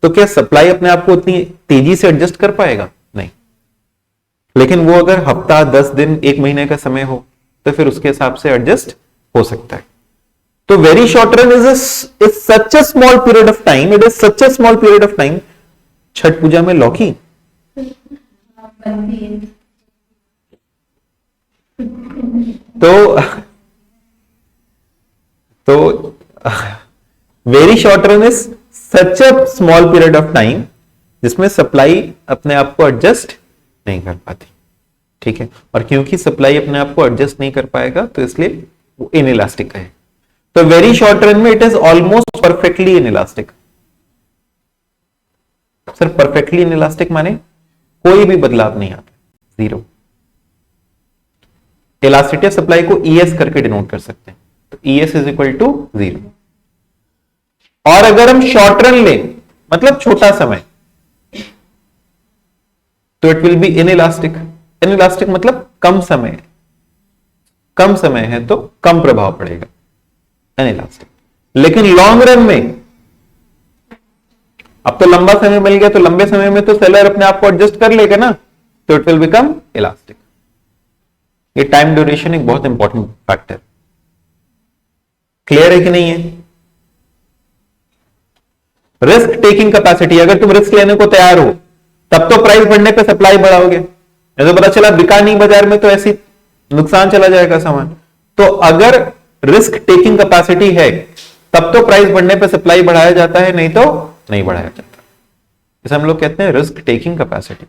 तो क्या सप्लाई अपने आप को उतनी तेजी से एडजस्ट कर पाएगा? नहीं। लेकिन वो अगर हफ्ता, 10 दिन, 1 महीने का समय हो तो फिर उसके हिसाब से एडजस्ट हो सकता है। तो very short run is such a small period of time, it is such a small period of time. Chhath Puja में लौकी तो very short run is such a small period of time जिसमें सप्लाई अपने आप को एडजस्ट नहीं कर पाती, ठीक है। और क्योंकि सप्लाई अपने आप को एडजस्ट नहीं कर पाएगा तो इसलिए वो इनइलास्टिक है। तो वेरी शॉर्ट रन में it is almost perfectly inelastic. Sir perfectly inelastic माने कोई भी बदलाव नहीं आता, जीरो। इलास्टिसिटी ऑफ सप्लाई को ईएस करके डिनोट कर सकते हैं, तो ईएस इज इक्वल टू 0। और अगर हम शॉर्ट रन लें मतलब छोटा समय, तो it will B inelastic. Inelastic मतलब कम समय, कम समय है तो कम प्रभाव पड़ेगा, इनइलास्टिक। लेकिन लॉन्ग रन में अब तो लंबा समय मिल गया, तो लंबे समय में तो सेलर अपने आप को एडजस्ट कर लेगा ना, तो इट विल बिकम इलास्टिक। ये टाइम ड्यूरेशन एक बहुत इंपॉर्टेंट फैक्टर। क्लियर है कि नहीं है? रिस्क टेकिंग कैपेसिटी, अगर तुम रिस्क लेने को तैयार हो तब तो प्राइस बढ़ने पे सप्लाई बढ़ाओगे, जैसे पता चला बिका नहीं बाजार में तो ऐसी नुकसान चला जाएगा सामान। तो अगर रिस्क टेकिंग कैपेसिटी है तब तो प्राइस बढ़ने पे सप्लाई बढ़ाया जाता है, नहीं तो नहीं बढ़ाया जाता। इसे हम लोग कहते हैं रिस्क टेकिंग कैपेसिटी।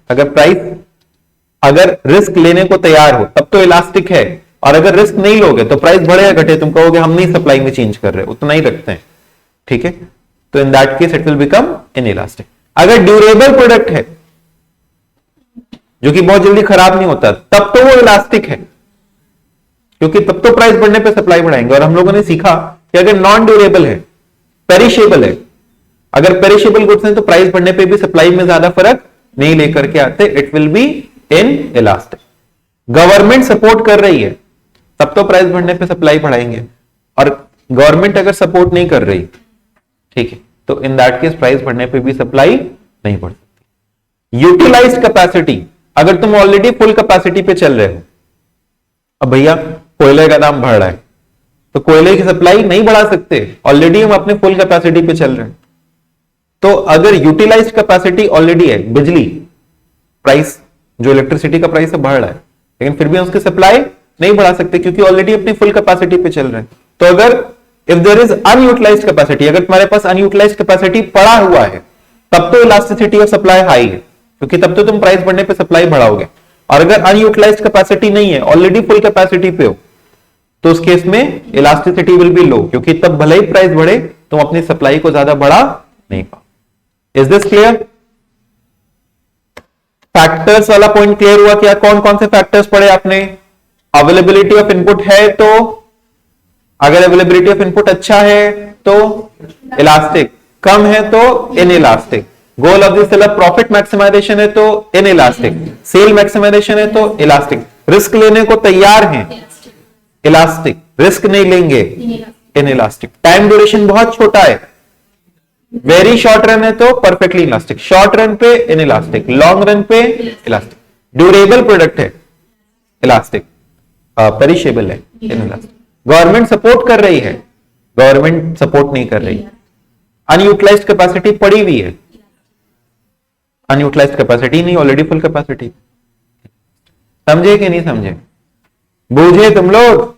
अगर रिस्क लेने को तैयार हो तब तो इलास्टिक है, और अगर रिस्क नहीं लोगे तो प्राइस बढ़े या घटे तुम कहोगे हम नहीं सप्लाई में चेंज कर रहे, उतना ही रखते हैं, ठीक है। तो in that case it will become inelastic. अगर ड्यूरेबल प्रोडक्ट है जो कि बहुत जल्दी खराब नहीं होता, तब तो वो इलास्टिक है, क्योंकि तब तो प्राइस बढ़ने पे सप्लाई बढ़ाएंगे। और हम लोगों ने सीखा कि अगर नॉन ड्यूरेबल है, पेरिशेबल है, अगर पेरिशेबल गुड्स हैं तो प्राइस बढ़ने पे भी सप्लाई में ज्यादा फर्क नहीं लेकर के आते, it will be in elastic. Government support कर रही है तब तो प्राइस बढ़ने पे सप्लाई बढ़ाएंगे, और गवर्नमेंट अगर सपोर्ट नहीं कर रही, ठीक है, तो इन दैट केस प्राइस बढ़ने पे भी सप्लाई नहीं बढ़ सकती। यूटिलाइज्ड कैपेसिटी, अगर तुम ऑलरेडी फुल कैपेसिटी पे चल रहे हो, अब भैया कोयले का दाम बढ़ रहा है तो कोयले की सप्लाई नहीं बढ़ा सकते, ऑलरेडी हम अपने फुल कैपेसिटी पे चल रहे हैं। तो अगर यूटिलाइज्ड कैपेसिटी ऑलरेडी है, बिजली प्राइस जो इलेक्ट्रिसिटी का प्राइस है बढ़ रहा है, लेकिन फिर भी हम उसकी सप्लाई नहीं बढ़ा सकते क्योंकि ऑलरेडी अपनी फुल कैपेसिटी पे चल रहे हैं। तो अगर if there is unutilised capacity, अगर तुम्हारे पास अनयूटिलाइज्ड कैपेसिटी पड़ा हुआ है, तब तो इलास्टिसिटी ऑफ सप्लाई हाई है, क्योंकि तब तो तुम प्राइस बढ़ने पे सप्लाई बढ़ाओगे। और अगर अनयूटिलाइज्ड कैपेसिटी नहीं है, ऑलरेडी फुल कैपेसिटी पे हो, तो उस केस में इलास्टिसिटी विल बी लो, क्योंकि तब भले ही प्राइस बढ़े तुम अपनी सप्लाई को ज्यादा बढ़ा नहीं पाओ। Is this clear? फैक्टर्स वाला पॉइंट क्लियर हुआ? क्या कौन कौन से फैक्टर्स पढ़े आपने? अवेलेबिलिटी ऑफ इनपुट है तो, अगर अवेलेबिलिटी ऑफ इनपुट अच्छा है तो इलास्टिक, कम है तो inelastic. Goal of the seller profit maximisation है तो इनइलास्टिक, सेल मैक्सिमाइजेशन है तो इलास्टिक। रिस्क लेने को तैयार हैं, इलास्टिक। रिस्क नहीं लेंगे, इनइलास्टिक। टाइम ड्यूरेशन बहुत छोटा है, वेरी शॉर्ट रन है तो परफेक्टली इलास्टिक, शॉर्ट रन पे इनइलास्टिक, लॉन्ग रन पे इलास्टिक। ड्यूरेबल प्रोडक्ट है, इलास्टिक। पेरिशेबल है, इनइलास्टिक। गवर्नमेंट सपोर्ट कर रही है, गवर्नमेंट सपोर्ट नहीं कर रही। अनयूटिलाइज्ड कैपेसिटी पड़ी हुई है, अनयूटिलाइज्ड कैपेसिटी नहीं, ऑलरेडी फुल कैपेसिटी। समझे कि नहीं समझे? बूझे तुम लोग?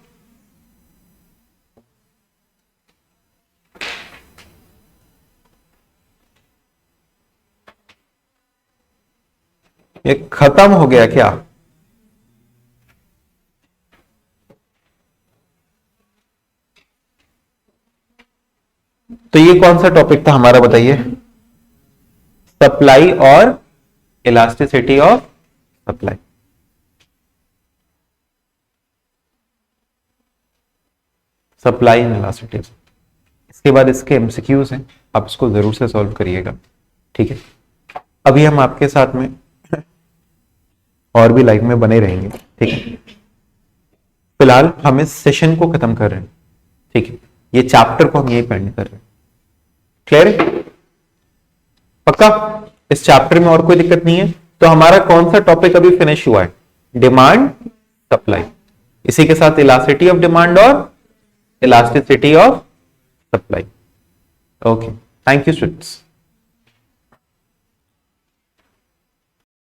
ये खत्म हो गया क्या? तो ये कौन सा टॉपिक था हमारा बताइए? सप्लाई और elasticity of supply. Supply and elasticity. इसके बाद इसके एमसीक्यूज हैं, आप इसको जरूर से सॉल्व करिएगा, ठीक है। अभी हम आपके साथ में और भी लाइव में बने रहेंगे, ठीक है। फिलहाल हम इस सेशन को खत्म कर रहे हैं, ठीक है। ये चैप्टर को हम यही पेंड कर रहे हैं। क्लियर है? पक्का? इस चैप्टर में और कोई दिक्कत नहीं है? तो हमारा कौन सा टॉपिक अभी फिनिश हुआ है? Demand supply. इसी के साथ इलास्टिसिटी ऑफ डिमांड और elasticity of supply. Okay, thank you students.